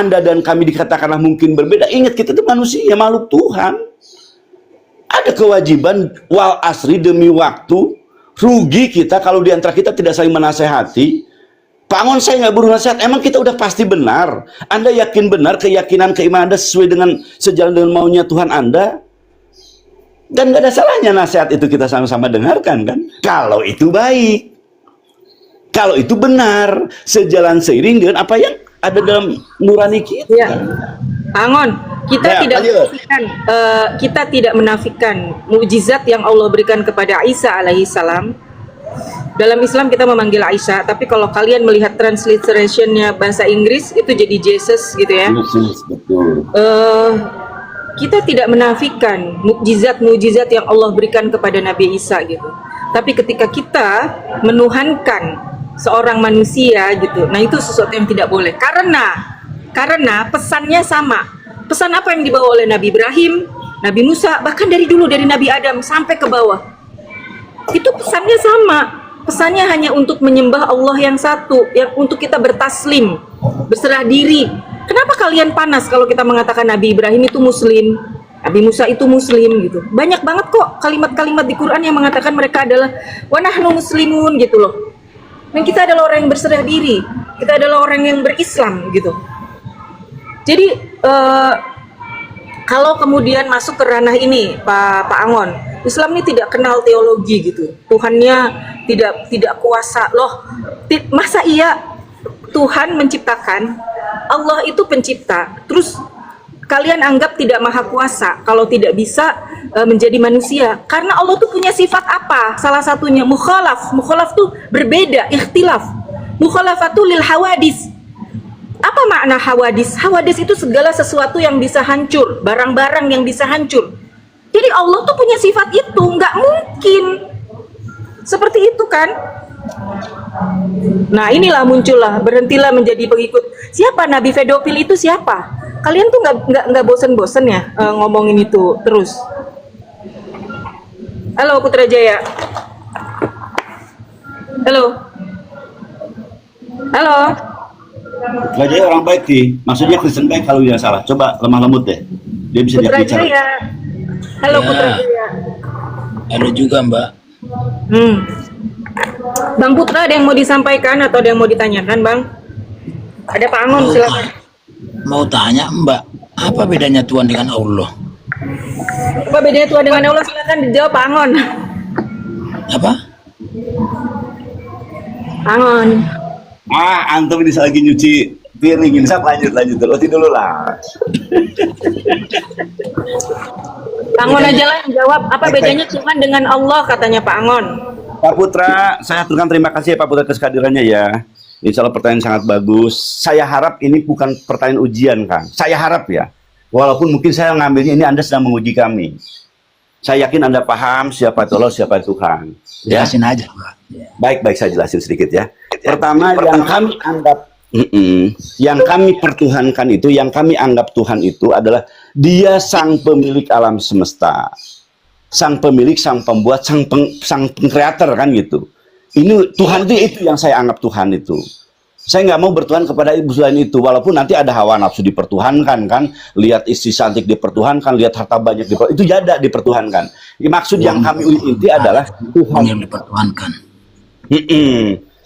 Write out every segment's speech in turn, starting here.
Anda dan kami dikatakanlah mungkin berbeda, ingat kita itu manusia, makhluk Tuhan. Ada kewajiban wal asri demi waktu. Rugi kita kalau diantara kita tidak saling menasehati. Pak Angon, saya nggak butuh nasihat. Emang kita udah pasti benar? Anda yakin benar keyakinan keimanan Anda sesuai dengan sejalan dengan maunya Tuhan Anda? Dan nggak ada salahnya nasihat itu kita sama-sama dengarkan kan? Kalau itu baik, kalau itu benar, sejalan seiring dengan apa yang ada dalam nurani kita. Ya. Angon, kita Ya, tidak menafikan mukjizat yang Allah berikan kepada Isa alaihissalam. Dalam Islam kita memanggil Aisyah, tapi kalau kalian melihat translation-nya bahasa Inggris itu jadi Jesus gitu ya. Betul. Kita tidak menafikan mukjizat-mukjizat yang Allah berikan kepada Nabi Isa gitu. Tapi ketika kita menuhankan seorang manusia gitu, nah itu sesuatu yang tidak boleh. Karena pesannya sama. Pesan apa yang dibawa oleh Nabi Ibrahim, Nabi Musa, bahkan dari dulu dari Nabi Adam sampai ke bawah. Itu pesannya sama. Pesannya hanya untuk menyembah Allah yang satu, yang untuk kita bertaslim, berserah diri. Kenapa kalian panas kalau kita mengatakan Nabi Ibrahim itu muslim, Nabi Musa itu muslim gitu? Banyak banget kok kalimat-kalimat di Quran yang mengatakan mereka adalah wa nahnu muslimun gitu loh. Dan kita adalah orang yang berserah diri, kita adalah orang yang berislam gitu. Jadi kalau kemudian masuk ke ranah ini, Pak Angon, Islam ini tidak kenal teologi gitu. Tuhannya tidak kuasa loh. Masa iya Tuhan menciptakan, Allah itu pencipta, terus kalian anggap tidak maha kuasa kalau tidak bisa menjadi manusia? Karena Allah tuh punya sifat apa? Salah satunya mukhalaf. Mukhalaf tuh berbeda, ikhtilaf. Mukhalafatu lil hawadis. Apa makna hawadis? Hawadis itu segala sesuatu yang bisa hancur, barang-barang yang bisa hancur. Jadi Allah tuh punya sifat itu, nggak mungkin seperti itu kan? Nah inilah muncullah, berhentilah menjadi pengikut. Siapa Nabi pedofil itu siapa? Kalian tuh nggak bosen-bosen ya ngomongin itu terus. Halo Putra Jaya. Halo. Halo. Jadi orang baik sih, maksudnya Kristen baik kalau dia salah. Coba lemah lembut deh, dia bisa Putra bicara. Jaya. Halo Ya. Putra Jaya. Halo juga Mbak. Bang Putra ada yang mau disampaikan atau ada yang mau ditanyakan Bang? Ada Pak Angon silakan. Mau tanya Mbak, apa bedanya Tuhan dengan Allah? Apa bedanya Tuhan dengan Allah? Silakan dijawab Pak Angon. Apa? Angon. Antum ini lagi nyuci piring ini, lanjut dulu dulu lah. Pak Angon aja lah yang jawab. Apa bedanya Tuhan dengan Allah katanya Pak Angon? Pak Putra, saya aturkan terima kasih ya Pak Putra atas kehadirannya ya. Insya Allah pertanyaan sangat bagus. Saya harap ini bukan pertanyaan ujian Kang. Saya harap ya. Walaupun mungkin saya ngambilnya ini Anda sedang menguji kami. Saya yakin Anda paham siapa itu Allah, siapa itu Tuhan. Ya? Jelasin aja Mbak. Baik, saya jelasin sedikit ya. Pertama, yang kami anggap, yang kami pertuhankan itu, yang kami anggap Tuhan itu adalah Dia sang pemilik alam semesta, sang pemilik, sang pembuat, sang pengkreator kan gitu. Ini Tuhan itu yang saya anggap Tuhan itu. Saya nggak mau bertuhan kepada ibu selain itu, walaupun nanti ada hawa nafsu dipertuhankan kan, lihat istri cantik dipertuhankan, lihat harta banyak dipertuhankan, itu jada dipertuhankan. Maksud yang kami inti adalah Tuhan yang dipertuhankan.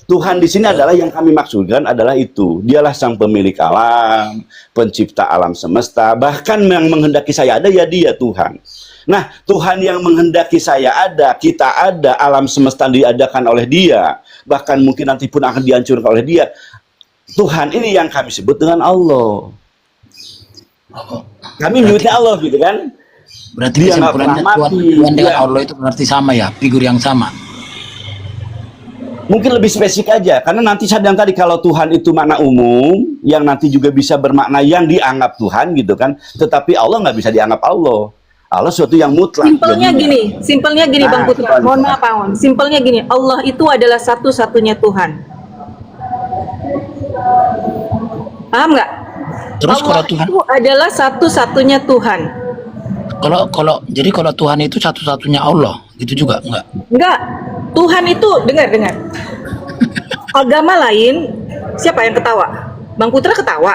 Tuhan di sini adalah yang kami maksudkan adalah itu. Dialah sang pemilik alam, pencipta alam semesta, bahkan yang menghendaki saya ada ya Dia Tuhan. Nah, Tuhan yang menghendaki saya ada, kita ada, alam semesta diadakan oleh Dia, bahkan mungkin nanti pun akan dihancurkan oleh Dia. Tuhan ini yang kami sebut dengan Allah. Kami menyebutnya Allah gitu kan. Berarti Dia nggak kesimpulannya pernah Tuhan mati. dengan Dia- Allah itu berarti sama ya, figur yang sama. Mungkin lebih spesifik aja, karena nanti saya bilang tadi kalau Tuhan itu makna umum, yang nanti juga bisa bermakna yang dianggap Tuhan gitu kan, tetapi Allah nggak bisa dianggap Allah. Allah suatu yang mutlak. Simpelnya gini Bang Putra. Mohon maaf Pak Angon. Simpelnya gini, Allah itu adalah satu-satunya Tuhan. Paham nggak? Terus Allah kalau Tuhan, itu adalah satu-satunya Tuhan. jadi kalau Tuhan itu satu-satunya Allah, gitu juga enggak? Enggak. Tuhan itu dengar. Agama lain, siapa yang ketawa? Bang Putra ketawa.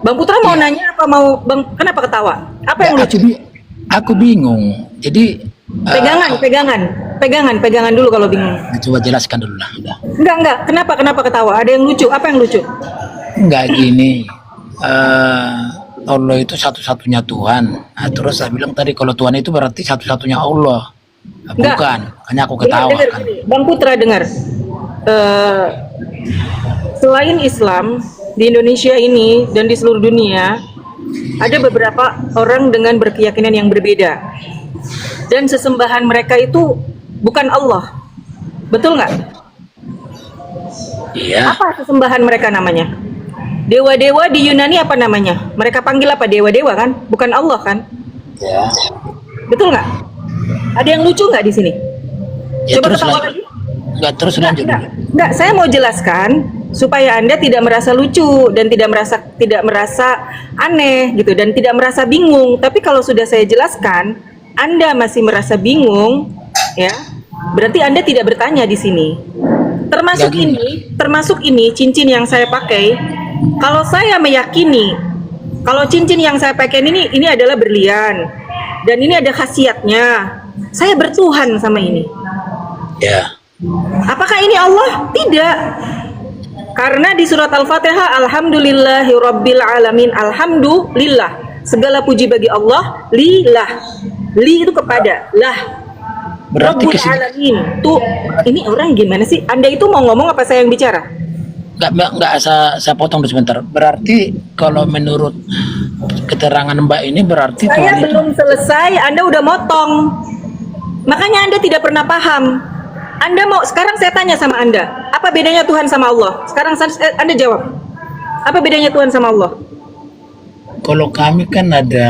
Bang Putra mau nanya apa mau Bang? Kenapa ketawa? Apa yang Ya, lucu? aku bingung. Jadi Pegangan dulu kalau bingung. coba jelaskan dulu lah. Udah. Enggak. Kenapa ketawa? Ada yang lucu? Apa yang lucu? Enggak gini. Allah itu satu-satunya Tuhan. Nah, terus saya bilang tadi kalau Tuhan itu berarti satu-satunya Allah. Nah, Enggak. bukan. Hanya aku ketawa Dengar, kan. Bang Putra dengar. Selain Islam di Indonesia ini dan di seluruh dunia ada beberapa orang dengan berkeyakinan yang berbeda dan sesembahan mereka itu bukan Allah, betul nggak? Iya. Apa sesembahan mereka namanya? Dewa-dewa di Yunani apa namanya? Mereka panggil apa? Dewa-dewa kan, bukan Allah kan? Ya. Betul nggak? Ada yang lucu nggak di sini? Ya, Coba terus ketawa lanjut. lagi. Enggak, terus lanjut dulu. Enggak, saya mau jelaskan supaya Anda tidak merasa lucu dan tidak merasa aneh gitu dan tidak merasa bingung. Tapi kalau sudah saya jelaskan, Anda masih merasa bingung, ya. Berarti Anda tidak bertanya di sini. Termasuk ini cincin yang saya pakai. Kalau saya meyakini kalau cincin yang saya pakai ini adalah berlian dan ini ada khasiatnya, saya bertuhan sama ini. Ya. Apakah ini Allah? Tidak. Karena di surat Al-Fatihah, Alhamdulillahirabbil alamin, alhamdulillah, segala puji bagi Allah, lillah. Li itu kepada, lah. Berarti Rabbul alamin. Tuh, ini orang gimana sih? Anda itu mau ngomong apa saya yang bicara? Enggak, saya potong dulu sebentar. Berarti kalau menurut keterangan Mbak ini berarti Saya Tuhan itu belum selesai, Anda udah motong. Makanya Anda tidak pernah paham. Sekarang saya tanya sama Anda, apa bedanya Tuhan sama Allah? Sekarang Anda jawab. Apa bedanya Tuhan sama Allah? kalau kami kan ada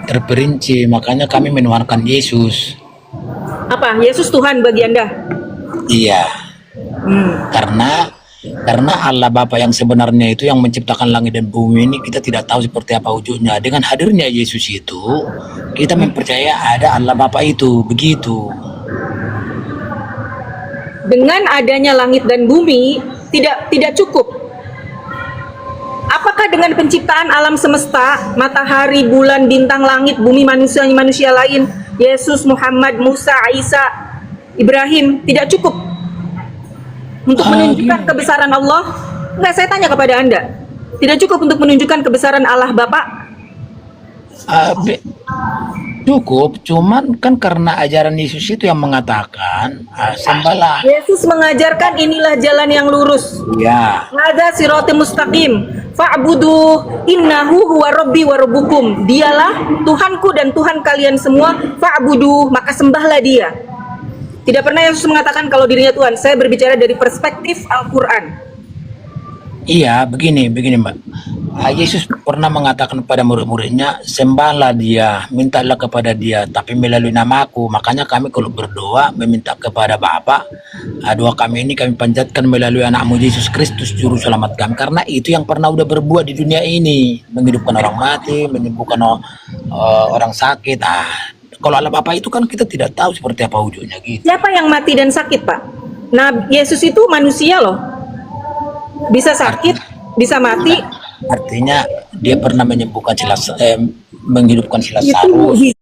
terperinci, makanya kami menuhankan Yesus. Apa? Yesus Tuhan bagi Anda? Iya. Karena Allah Bapa yang sebenarnya itu yang menciptakan langit dan bumi ini kita tidak tahu seperti apa wujudnya. Dengan hadirnya Yesus itu kita mempercaya ada Allah Bapa itu, begitu. Dengan adanya langit dan bumi tidak cukup. Apakah dengan penciptaan alam semesta, matahari, bulan, bintang, langit, bumi, manusia lain, Yesus, Muhammad, Musa, Isa, Ibrahim tidak cukup untuk menunjukkan kebesaran Allah? Enggak, saya tanya kepada Anda. Tidak cukup untuk menunjukkan kebesaran Allah Bapa? Cukup, cuman kan karena ajaran Yesus itu yang mengatakan sembahlah. Yesus mengajarkan inilah jalan yang lurus. Ya. Hadza siratal mustaqim. Fa'budu innahu huwa rabbi wa rabbukum. Dialah Tuhanku dan Tuhan kalian semua. Fa'budu, maka sembahlah Dia. Tidak pernah Yesus mengatakan kalau dirinya Tuhan. Saya berbicara dari perspektif Al-Qur'an. Iya, begini Mbak. Yesus pernah mengatakan kepada murid-muridnya, sembahlah Dia, mintalah kepada Dia, tapi melalui namaku. Makanya kami kalau berdoa meminta kepada Bapa, doa kami ini kami panjatkan melalui anakmu Yesus Kristus juru selamat kami. Karena itu yang pernah udah berbuat di dunia ini, menghidupkan orang mati, menyembuhkan orang sakit. Kalau Allah Bapa itu kan kita tidak tahu seperti apa wujudnya gitu. Siapa yang mati dan sakit, Pak? Nah, Yesus itu manusia loh. Bisa sakit, bisa mati. Artinya dia pernah menyembuhkan menghidupkan Itu Lazarus.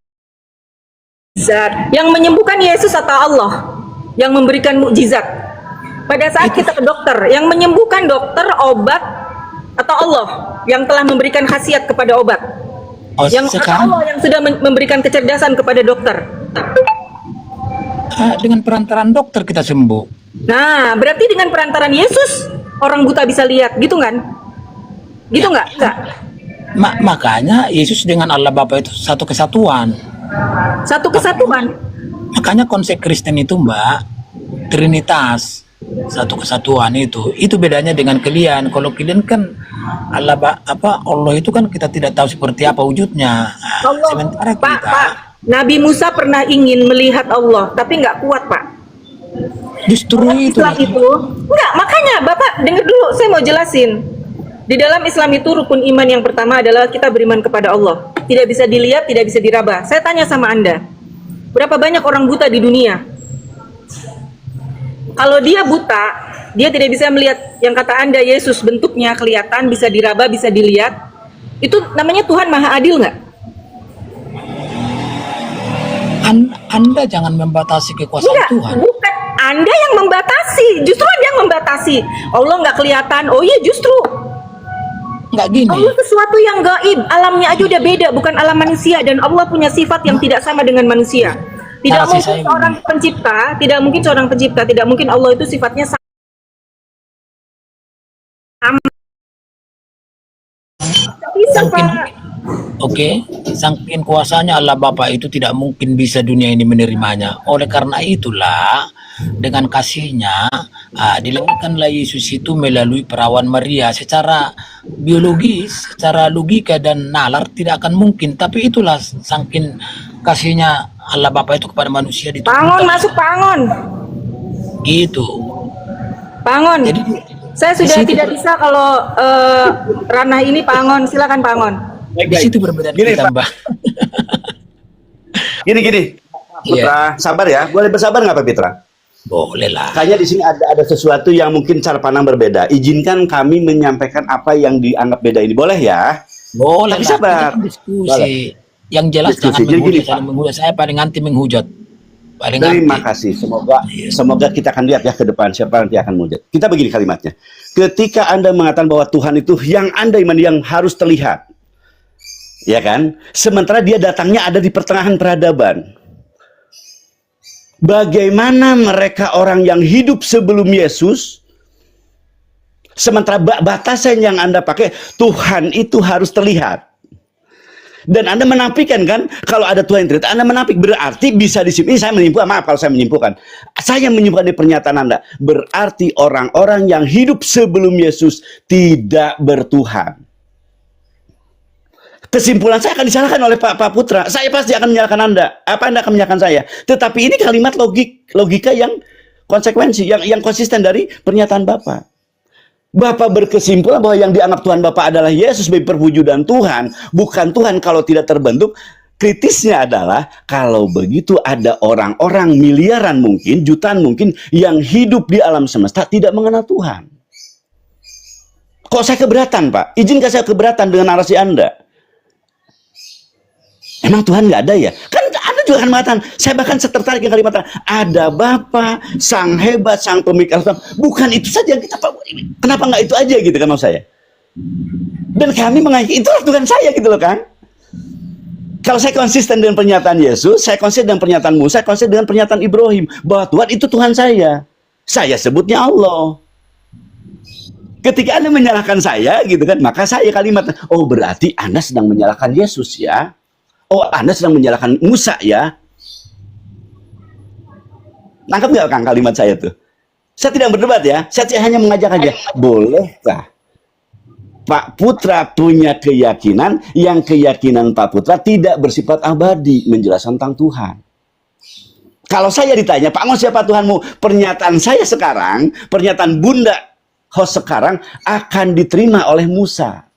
mukjizat. Yang menyembuhkan Yesus atau Allah yang memberikan mukjizat? Pada saat kita ke dokter, yang menyembuhkan dokter, obat, atau Allah yang telah memberikan khasiat kepada obat? Yang Sekarang Allah yang sudah memberikan kecerdasan kepada dokter. dengan perantaraan dokter kita sembuh. Nah, berarti dengan perantaran Yesus orang buta bisa lihat, gitu kan? Gitu nggak? Enggak. Makanya Yesus dengan Allah Bapa itu satu kesatuan. Satu kesatuan. Makanya konsep Kristen itu Mbak, Trinitas, satu kesatuan itu. Itu bedanya dengan kalian. Kalau kalian kan Allah itu kan kita tidak tahu seperti apa wujudnya. Allah, Sementara Pak, kita Nabi Musa pernah ingin melihat Allah, tapi nggak kuat, Pak. justru itu. Islam itu, enggak, makanya Bapak dengar dulu, saya mau jelasin. Di dalam Islam itu rukun iman yang pertama adalah kita beriman kepada Allah. Tidak bisa dilihat, tidak bisa diraba. Saya tanya sama Anda, berapa banyak orang buta di dunia? Kalau dia buta, dia tidak bisa melihat yang kata Anda, Yesus bentuknya kelihatan, bisa diraba, bisa dilihat. Itu namanya Tuhan Maha Adil nggak? Anda jangan membatasi kekuasaan Enggak, Tuhan. bukan Anda yang membatasi, justru Anda yang membatasi. Allah nggak kelihatan, oh iya justru Nggak gini. Allah sesuatu yang gaib, alamnya aja udah beda, bukan alam manusia, dan Allah punya sifat yang tidak sama dengan manusia. Tidak Narasi mungkin saya seorang pencipta, tidak mungkin Allah itu sifatnya sama. Bisa, Sangkin, Pak. oke, sangkin kuasanya Allah Bapa itu tidak mungkin bisa dunia ini menerimanya. Oleh karena itulah, dengan kasihnya, dilahirkanlah Yesus itu melalui perawan Maria. Secara biologis, secara logika dan nalar tidak akan mungkin. Tapi itulah sangkin kasihnya Allah Bapa itu kepada manusia Pangon, diturunkan masuk Pangon. gitu. Pangon. Jadi Saya sudah di situ- tidak bisa kalau ranah ini Pangon, silakan Pangon. di situ perbedaan Gini, kita, Pak. Mbak. Gini. Putra, sabar ya. Boleh bersabar nggak Pak Pitra? Boleh lah. Kayaknya di sini ada sesuatu yang mungkin cara pandang berbeda. Izinkan kami menyampaikan apa yang dianggap beda ini. Boleh ya? Boleh Tapi lah. sabar. Kita kan diskusi. Boleh. Yang jelas Diskusi. jangan Jadi gini, menghujat, jangan menghujat. Saya paling anti menghujat. Paling Terima anti. kasih. Semoga kita akan lihat ya ke depan siapa nanti akan mujud. Kita begini kalimatnya. Ketika Anda mengatakan bahwa Tuhan itu yang Anda imani yang harus terlihat. Ya kan? Sementara dia datangnya ada di pertengahan peradaban. Bagaimana mereka orang yang hidup sebelum Yesus, sementara batasan yang Anda pakai, Tuhan itu harus terlihat. Dan Anda menafikan kan, kalau ada Tuhan yang terlihat, Anda menafik. Berarti bisa disimpulkan, saya menyimpulkan, maaf kalau saya menyimpulkan. Saya menyimpulkan di pernyataan Anda, berarti orang-orang yang hidup sebelum Yesus tidak bertuhan. Kesimpulan saya akan disalahkan oleh Pak Putra. Saya pasti akan menyalahkan Anda. Apa Anda akan menyalahkan saya? Tetapi ini kalimat logika yang konsekuensi, yang konsisten dari pernyataan Bapak. Bapak berkesimpulan bahwa yang dianggap Tuhan Bapak adalah Yesus sebagai perwujudan Tuhan, bukan Tuhan kalau tidak terbentuk. Kritisnya adalah kalau begitu ada orang-orang miliaran mungkin, jutaan mungkin yang hidup di alam semesta tidak mengenal Tuhan. Kok saya keberatan, Pak? Izinkan saya keberatan dengan narasi Anda. Emang Tuhan nggak ada ya? Kan Anda juga akan mengatakan, saya bahkan tertarik dengan kalimat ada Bapa, Sang Hebat, Sang Pemilik alam. Bukan itu saja yang kita, kenapa nggak itu aja gitu kan maksud saya? Dan kami mengakui, itulah Tuhan saya gitu loh kan? Kalau saya konsisten dengan pernyataan Yesus, saya konsisten dengan pernyataan Musa, saya konsisten dengan pernyataan Ibrahim, bahwa Tuhan itu Tuhan saya. Saya sebutnya Allah. Ketika Anda menyalahkan saya gitu kan, maka saya kalimat, oh berarti Anda sedang menyalahkan Yesus ya. Oh, Anda sedang menyalahkan Musa ya. Nangkep nggak Kang kalimat saya tuh? Saya tidak berdebat ya. Saya hanya mengajak aja. Bolehkah Pak Putra punya keyakinan yang keyakinan Pak Putra tidak bersifat abadi menjelaskan tentang Tuhan? Kalau saya ditanya, Pak Mon siapa Tuhanmu? Pernyataan saya sekarang, pernyataan Bunda host sekarang akan diterima oleh Musa.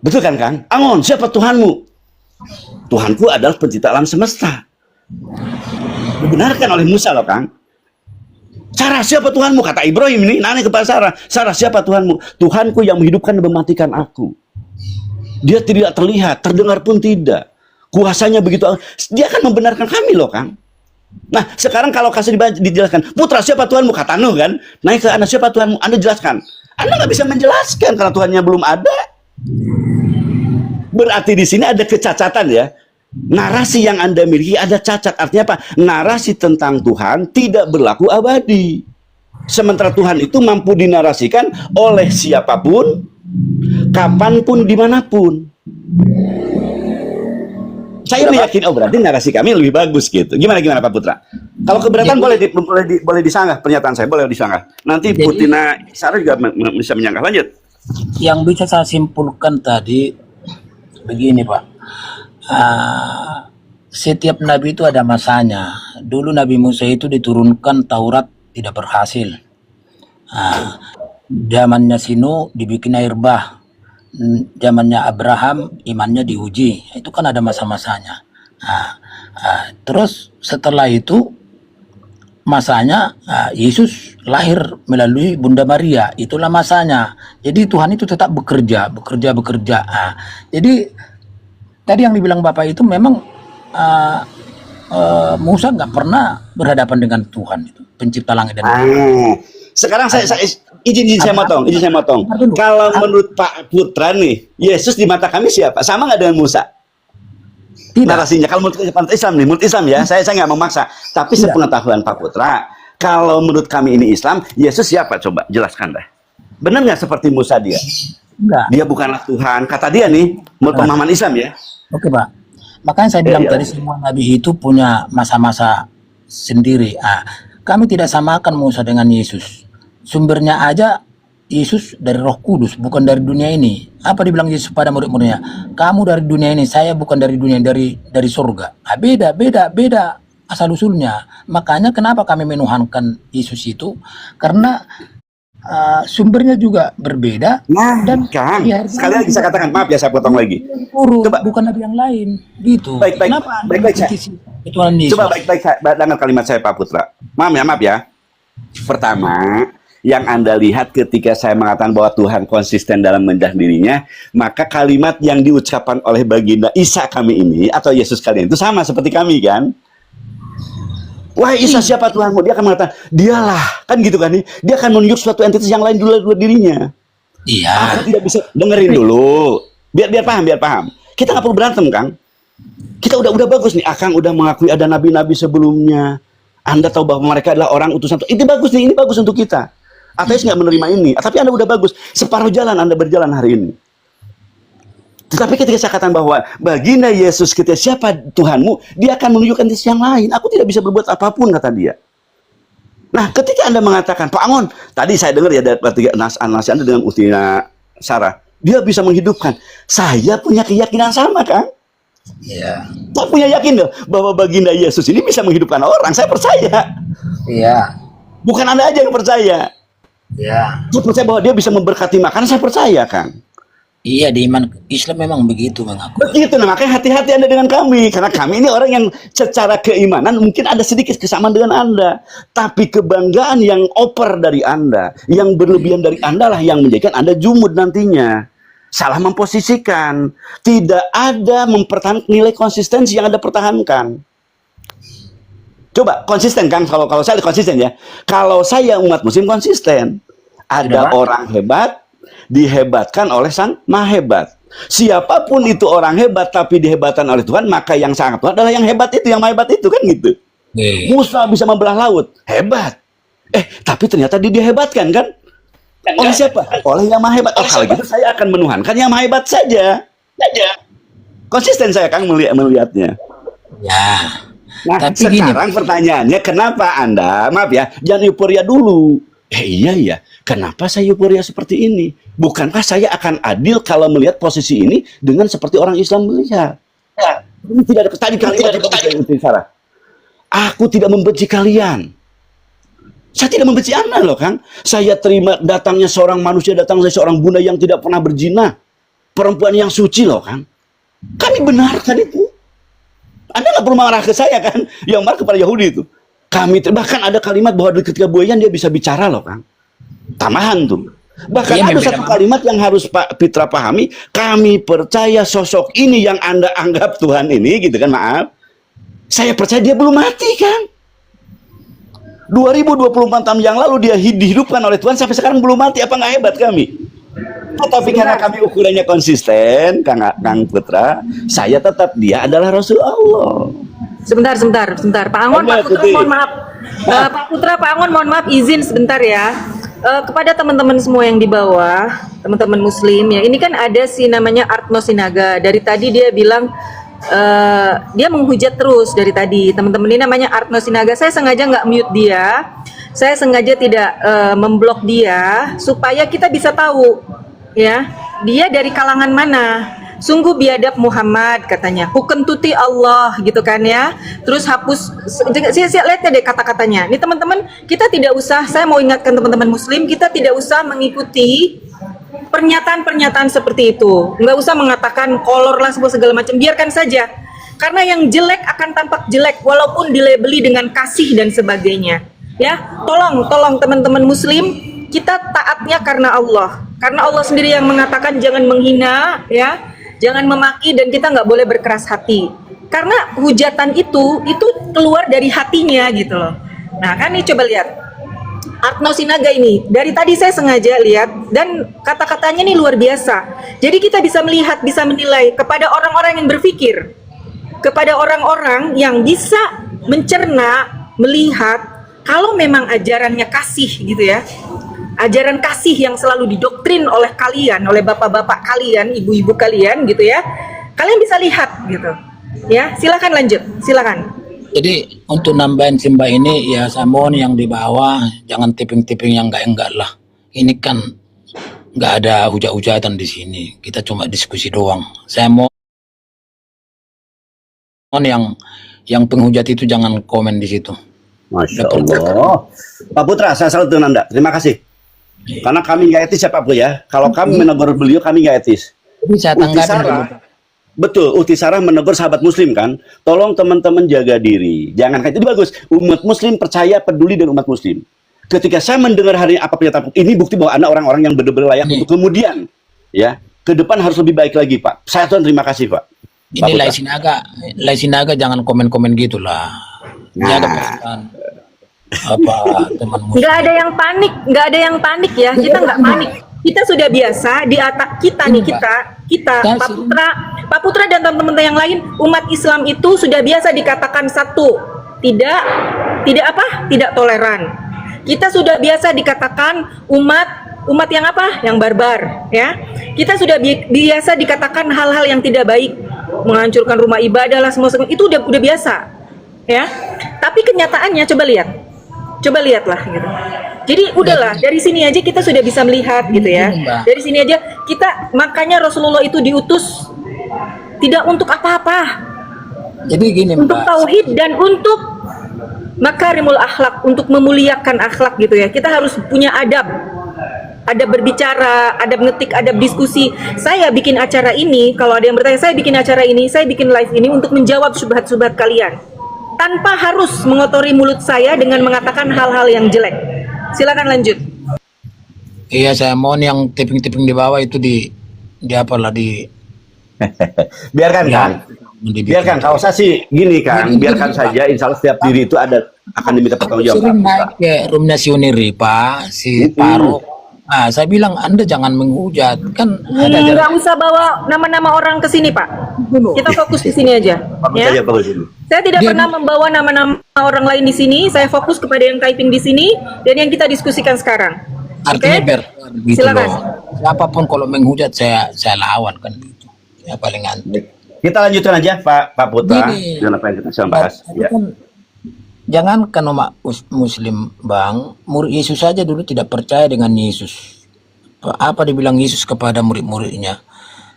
Betul kan Kang? Amon, siapa Tuhanmu? Tuhanku adalah pencipta alam semesta. Dibenarkan oleh Musa loh Kang. Sarah, siapa Tuhanmu? Kata Ibrahim ini, nanya kepada Sarah. Sarah, siapa Tuhanmu? Tuhanku yang menghidupkan dan mematikan aku. Dia tidak terlihat, terdengar pun tidak. Kuasanya begitu. Dia akan membenarkan kami loh Kang. Nah, sekarang kalau kasih dijelaskan, Putra, siapa Tuhanmu? Kata Nuh kan. Naik ke Anda, siapa Tuhanmu? Anda jelaskan. Anda nggak bisa menjelaskan karena Tuhannya belum ada. Berarti di sini ada kecacatan ya. Narasi yang Anda miliki ada cacat. Artinya apa? Narasi tentang Tuhan tidak berlaku abadi. Sementara Tuhan itu mampu dinarasikan oleh siapapun, kapanpun, dimanapun. Saya meyakini, oh berarti narasi kami lebih bagus gitu. Gimana Pak Putra? Kalau keberatan boleh disanggah pernyataan saya, boleh disanggah. Nanti Putina Sarah juga bisa menyanggah. Lanjut. Yang bisa saya simpulkan tadi begini Pak, setiap nabi itu ada masanya. Dulu Nabi Musa itu diturunkan Taurat tidak berhasil. Zamannya Sinu dibikin air bah. Zamannya Abraham imannya diuji. Itu kan ada masa-masanya. Terus setelah itu masanya Yesus lahir melalui Bunda Maria, itulah masanya. Jadi Tuhan itu tetap bekerja. Jadi tadi yang dibilang Bapak itu memang Musa nggak pernah berhadapan dengan Tuhan itu, pencipta langit dan bumi. Sekarang saya izin saya motong. Dulu. Kalau menurut Pak Putra nih, Yesus di mata kami siapa? Sama nggak dengan Musa? Tidak. Narasinya kalau menurut Islam ya, saya nggak memaksa, tapi Tidak. sepengetahuan Pak Putra, kalau menurut kami ini Islam, Yesus siapa? Coba jelaskan deh. Benar nggak seperti Musa dia? Enggak. Dia bukanlah Tuhan, kata dia nih, menurut pemahaman Islam ya. Oke, Pak. Makanya saya bilang Iya. tadi semua nabi itu punya masa-masa sendiri. Kami tidak samakan Musa dengan Yesus. Sumbernya aja Yesus dari Roh Kudus, bukan dari dunia ini. Apa dibilang Yesus pada murid-muridnya? Kamu dari dunia ini, saya bukan dari dunia, dari surga. Beda asal usulnya. Makanya kenapa kami menuhankan Yesus itu? Karena sumbernya juga berbeda. Nah, dan Kang, dihargai sekali lagi saya katakan, maaf ya saya potong lagi. guru, Coba. bukan nabi yang lain, gitu. Baik, Kenapa Anda baik, saya- mengkritisi Tuhan Yesus? Coba baik-baik dengar kalimat saya Pak Putra. Maaf ya. Pertama, yang Anda lihat ketika saya mengatakan bahwa Tuhan konsisten dalam mendah dirinya, maka kalimat yang diucapkan oleh baginda Isa kami ini atau Yesus kalian itu sama seperti kami kan? Wahai Isa, siapa Tuhanmu? Dia akan mengatakan, dialah. Kan gitu kan nih. Dia akan menunjuk suatu entitas yang lain dulu dirinya. Iya. Aku tidak bisa dengerin dulu. Biar paham. Kita nggak perlu berantem, Kang. Kita udah bagus nih. Akang udah mengakui ada nabi-nabi sebelumnya. Anda tahu bahwa mereka adalah orang utusan Tuhan. Ini bagus nih, ini bagus untuk kita. Ateis nggak menerima ini. Tapi Anda udah bagus. Separuh jalan Anda berjalan hari ini. Tetapi ketika saya katakan bahwa baginda Yesus ketika siapa Tuhanmu, dia akan menunjukkan entitas yang lain. Aku tidak bisa berbuat apapun, kata dia. Nah, ketika Anda mengatakan, Pak Angon, tadi saya dengar ya dari nasi Anda dengan Utina Sarah, dia bisa menghidupkan. Saya punya keyakinan sama, Kang. Iya. Saya punya yakin loh bahwa baginda Yesus ini bisa menghidupkan orang. Saya percaya. Iya. Bukan Anda aja yang percaya. Iya. Saya percaya bahwa dia bisa memberkati makanan. Saya percaya, Kang. Iya, di iman Islam memang begitu mengaku. Begitu, nah makanya hati-hati Anda dengan kami. Karena kami ini orang yang secara keimanan mungkin ada sedikit kesamaan dengan Anda. Tapi kebanggaan yang oper dari Anda, yang berlebihan dari Anda lah yang menjadikan Anda jumud nantinya. Salah memposisikan. Tidak ada mempertahankan nilai konsistensi yang Anda pertahankan. Coba konsisten, Kang. Kalau saya konsisten ya. Kalau saya umat muslim konsisten. Ada Tidak. orang hebat, dihebatkan oleh Sang Maha Hebat. Siapapun itu orang hebat tapi dihebatkan oleh Tuhan, maka yang sangat Tuhan adalah yang hebat itu, yang Maha Hebat itu, kan gitu. Musa bisa membelah laut, hebat. Tapi ternyata dia dihebatkan kan? Oleh siapa? Oleh yang Maha Hebat. Kalau gitu saya akan menuhankan yang Maha Hebat saja. Konsisten saya, Kang, melihatnya. Ya. Nah, Tapi gini, sekarang pertanyaannya, kenapa Anda, maaf ya, jangan euforia dulu. Iya, kenapa saya euforia seperti ini? Bukankah saya akan adil kalau melihat posisi ini dengan seperti orang Islam melihat? Ini tidak ada tadi kalimat yang Sarah. Aku tidak membenci kalian. Saya tidak membenci Anda loh, Kang. Saya terima datangnya seorang manusia, datang dari seorang bunda yang tidak pernah berzina. Perempuan yang suci loh, Kang. Kami benarkan itu. Anda nggak perlu marah ke saya, kan? Yang marah kepada Yahudi itu. Kami bahkan ada kalimat bahwa ketika buayan dia bisa bicara loh, Kang. Tamahan tuh. Bahkan Iya, ada satu kalimat yang harus Pak Pitra pahami. Kami percaya sosok ini yang Anda anggap Tuhan ini, gitu kan, maaf. Saya percaya dia belum mati, Kang. 2024 tahun yang lalu dia dihidupkan oleh Tuhan, sampai sekarang belum mati. Apa nggak hebat kami? Tetapi karena kami ukurannya konsisten, Kang Putra, saya tetap dia adalah Rasul Allah. Sebentar. Pak Angon, Pak Putra, mohon maaf. Pak Putra, Pak Angon, mohon maaf, izin sebentar ya. Kepada teman-teman semua yang di bawah, teman-teman Muslim ya, ini kan ada si namanya Artno Sinaga. Dari tadi dia bilang dia menghujat terus dari tadi. Teman-teman ini namanya Artno Sinaga. Saya sengaja nggak mute dia. Saya sengaja tidak memblok dia supaya kita bisa tahu ya dia dari kalangan mana. Sungguh biadab Muhammad katanya, hukentuti Allah gitu kan ya. Terus hapus, lihat deh kata-katanya. Ini teman-teman, kita tidak usah, saya mau ingatkan teman-teman Muslim, kita tidak usah mengikuti pernyataan-pernyataan seperti itu. Nggak usah mengatakan kolor lah segala macam, biarkan saja. Karena yang jelek akan tampak jelek walaupun dilabeli dengan kasih dan sebagainya. Ya, tolong teman-teman muslim, kita taatnya karena Allah. Karena Allah sendiri yang mengatakan jangan menghina, ya, jangan memaki, dan kita nggak boleh berkeras hati. Karena hujatan itu keluar dari hatinya gitu loh. Nah kan nih coba lihat Atno Sinaga ini, dari tadi saya sengaja lihat dan kata-katanya nih luar biasa. Jadi kita bisa melihat, bisa menilai kepada orang-orang yang berpikir, kepada orang-orang yang bisa mencerna, melihat kalau memang ajarannya kasih gitu ya, ajaran kasih yang selalu didoktrin oleh kalian, oleh bapak-bapak kalian, ibu-ibu kalian gitu ya, kalian bisa lihat gitu ya. Silakan lanjut, silakan. Jadi untuk nambahin Simba ini ya, saya mohon yang di bawah jangan tipping-tipping yang enggak lah. Ini kan nggak ada hujat-hujatan di sini. Kita cuma diskusi doang. Saya mohon yang penghujat itu jangan komen di situ. Masya Allah. Pak Putra, saya salut dengan Anda. Terima kasih. Karena kami nggak etis ya Pak Putra ya. Kalau kami menegur beliau, kami nggak etis. Jadi saya tanggapin dulu. Betul, Uti Sarah menegur sahabat muslim kan. Tolong teman-teman jaga diri. Jangan kayak itu bagus. Umat muslim percaya, peduli dengan umat muslim. Ketika saya mendengar hari ini apa pernyataan ini, bukti bahwa Anda orang-orang yang benar-benar layak untuk kemudian ya ke depan harus lebih baik lagi Pak. Saya tuan terima kasih Pak. Ini Lai Sinaga jangan komen-komen gitulah. Jaga perasaan apa teman muslim. Nggak ada yang panik, nggak ada yang panik ya. Kita nggak panik. Kita sudah biasa di atas kita nih, kita Pak Putra dan teman-teman yang lain, umat Islam itu sudah biasa dikatakan satu, tidak toleran. Kita sudah biasa dikatakan umat yang apa? Yang barbar, ya. Kita sudah biasa dikatakan hal-hal yang tidak baik, menghancurkan rumah ibadah lah, semua itu udah biasa, ya. Tapi kenyataannya coba lihatlah gitu. Jadi udahlah, dari sini aja kita sudah bisa melihat gitu ya. Dari sini aja kita, makanya Rasulullah itu diutus tidak untuk apa-apa. Jadi gini, untuk Mbak, tauhid dan untuk makarimul akhlak, untuk memuliakan akhlak gitu ya. Kita harus punya adab berbicara, adab ngetik, adab diskusi. Saya bikin acara ini, kalau ada yang bertanya, saya bikin acara ini, saya bikin live ini untuk menjawab syubhat-syubhat kalian tanpa harus mengotori mulut saya dengan mengatakan hal-hal yang jelek. Silakan lanjut. iya saya mohon yang tipping-tipping di bawah itu di apalah di Biarkan ya, kan. Biarkan, kalau saya sih gini kan, biarkan saja, insya Allah setiap diri itu akan diminta pertanggung sering jawaban. naik ke roomnya si Uniri Pak, si Paruk. Nah, saya bilang Anda jangan menghujat, kan ada Nggak usah bawa nama-nama orang ke sini, Pak. Kita fokus di sini aja. Bagus Ya. saja, bagus ini. Saya tidak pernah membawa nama-nama orang lain di sini. Saya fokus kepada yang typing di sini dan yang kita diskusikan sekarang. artinya Oke? gitu Silakan. loh. Siapapun kalau menghujat saya lawan kan gitu. Ya paling anti. Kita lanjutkan aja Pak Putra Gini, dengan apa yang kita sedang bahas. Itu Ya. kan, jangankan umat muslim Bang, murid Yesus saja dulu tidak percaya dengan Yesus. Apa dibilang Yesus kepada murid-muridnya?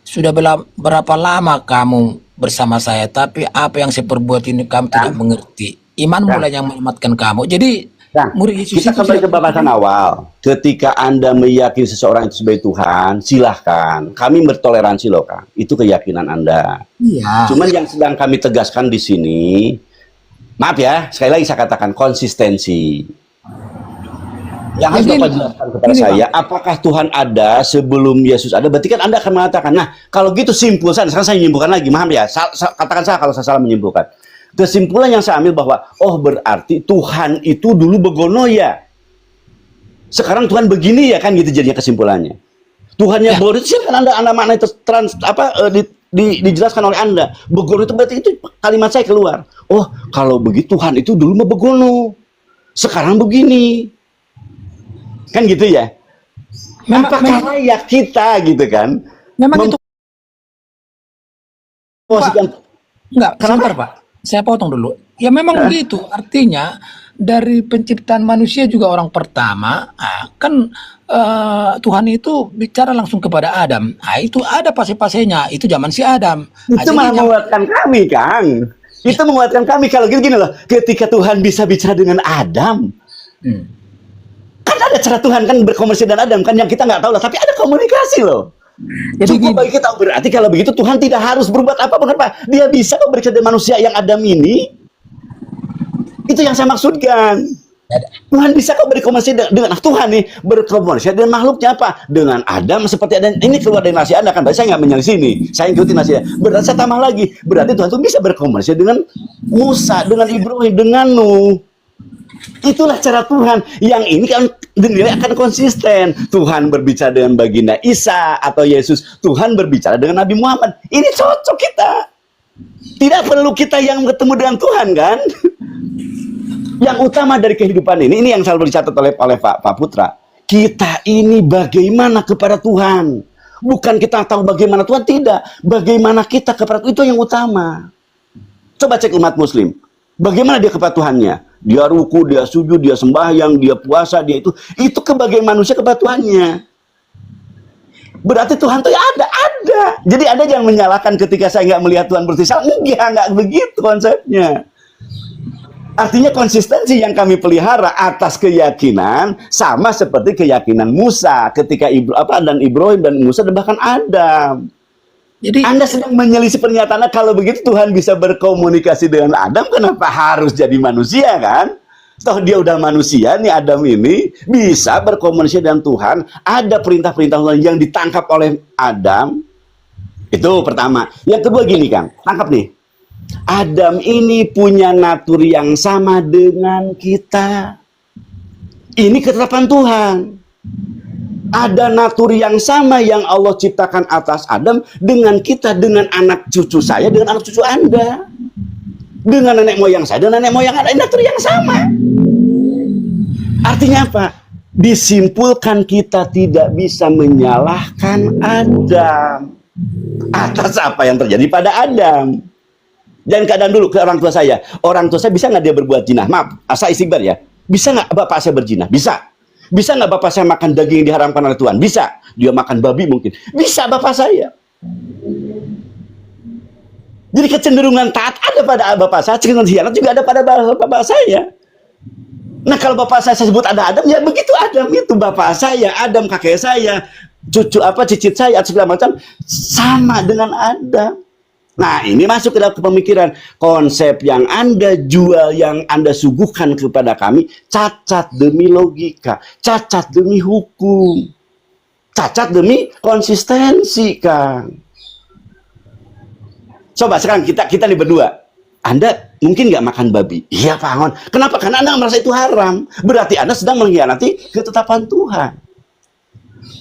Sudah berapa lama kamu bersama saya, tapi apa yang saya perbuat ini kamu tidak mengerti. Iman mulai yang menyelamatkan kamu. Jadi Nah, murid Yesus kita itu kembali ke bahasan awal. Ketika Anda meyakini seseorang itu sebagai Tuhan, silahkan. Kami bertoleransi loh, Kang. Itu keyakinan Anda. Iya. Cuman yang sedang kami tegaskan di sini, maaf ya, sekali lagi saya katakan konsistensi. Yang harus Jadi, Bapak jelaskan kepada ini, saya, apakah Tuhan ada sebelum Yesus ada? Berarti kan Anda akan mengatakan, nah kalau gitu simpul saja. Sekarang saya menyimpulkan lagi, maaf ya, katakan saya kalau saya salah menyimpulkan. Kesimpulan yang saya ambil bahwa, oh berarti Tuhan itu dulu begono ya. Sekarang Tuhan begini ya kan gitu jadinya kesimpulannya. Tuhan yang begono itu kan Anda makna itu dijelaskan oleh Anda. Begono itu berarti itu kalimat saya keluar. Oh kalau begitu Tuhan itu dulu begono. Sekarang begini. Kan gitu ya. Apakah layak kita gitu kan? Memang itu enggak, Kenapa? sebentar Pak. Saya potong dulu. Ya memang begitu. Artinya dari penciptaan manusia juga orang pertama, kan Tuhan itu bicara langsung kepada Adam. Itu ada pase-pasenya. Itu zaman si Adam. Itu malah menguatkan kami, Kang. Itu menguatkan kami kalau gini loh. Ketika Tuhan bisa bicara dengan Adam, kan ada cara Tuhan kan berkomunikasi dengan Adam kan yang kita nggak tahu lah. Tapi ada komunikasi loh. Jadi cukup bagi kita berarti kalau begitu Tuhan tidak harus berbuat apa-apa. Kenapa? Dia bisa berbicara dengan manusia yang Adam ini. Itu yang saya maksudkan. Tuhan bisa kok berkomunikasi dengan Tuhan nih, berkomunikasi dengan makhluknya apa? Dengan Adam seperti Adam. Ini keluar dari nasi Anda kan, berarti saya nggak menyelisih nih, saya ikuti nasi Anda. Berarti saya tambah lagi, berarti Tuhan itu bisa berkomunikasi dengan Musa, dengan Ibrahim, dengan Nuh. Itulah cara Tuhan. Yang ini kan dinilai akan konsisten. Tuhan berbicara dengan baginda Isa atau Yesus, Tuhan berbicara dengan Nabi Muhammad. Ini cocok kita. Tidak perlu kita yang ketemu dengan Tuhan kan? Yang utama dari kehidupan ini yang selalu dicatat oleh Pak Putra. Kita ini bagaimana kepada Tuhan. Bukan kita tahu bagaimana Tuhan, tidak. Bagaimana kita kepada Tuhan, itu yang utama. Coba cek umat muslim. Bagaimana dia kepada Tuhannya? Dia ruku, dia sujud, dia sembahyang, dia puasa, dia itu. Itu kebagai manusia kepada Tuhannya. Berarti Tuhan itu ya ada. Jadi Anda jangan menyalahkan ketika saya nggak melihat Tuhan bertisal. Enggak begitu konsepnya. Artinya konsistensi yang kami pelihara atas keyakinan sama seperti keyakinan Musa ketika dan Ibrahim dan Musa dan bahkan Adam. Jadi Anda sedang menyelisih pernyataannya. Kalau begitu Tuhan bisa berkomunikasi dengan Adam, kenapa harus jadi manusia kan? Toh dia udah manusia nih, Adam ini bisa berkomunikasi dengan Tuhan. Ada perintah-perintah Tuhan yang ditangkap oleh Adam. Itu pertama. Yang kedua gini Kang, tangkap nih. Adam ini punya natur yang sama dengan kita. Ini ketetapan Tuhan. Ada natur yang sama yang Allah ciptakan atas Adam dengan kita, dengan anak cucu saya, dengan anak cucu Anda. Dengan nenek moyang saya, dengan nenek moyang Anda. Natur yang sama. Artinya apa? Disimpulkan kita tidak bisa menyalahkan Adam atas apa yang terjadi pada Adam. Dan keadaan dulu ke orang tua saya. Orang tua saya bisa nggak dia berbuat zina? Maaf, saya istighfar ya. Bisa nggak bapak saya berzina? Bisa. Bisa nggak bapak saya makan daging yang diharamkan oleh Tuhan? Bisa. Dia makan babi mungkin. Bisa bapak saya. Jadi kecenderungan taat ada pada bapak saya, kecenderungan hianat juga ada pada bapak saya. Nah kalau bapak saya sebut ada Adam, ya begitu Adam itu bapak saya, Adam kakek saya, cicit saya, segala macam sama dengan Adam. Nah ini masuk ke dalam pemikiran. Konsep yang Anda jual, yang Anda suguhkan kepada kami, cacat demi logika, cacat demi hukum, cacat demi konsistensi Kang. Coba sekarang kita nih berdua, Anda mungkin nggak makan babi. Iya Pak Angon. Kenapa? Karena Anda merasa itu haram. Berarti Anda sedang mengkhianati ketetapan Tuhan.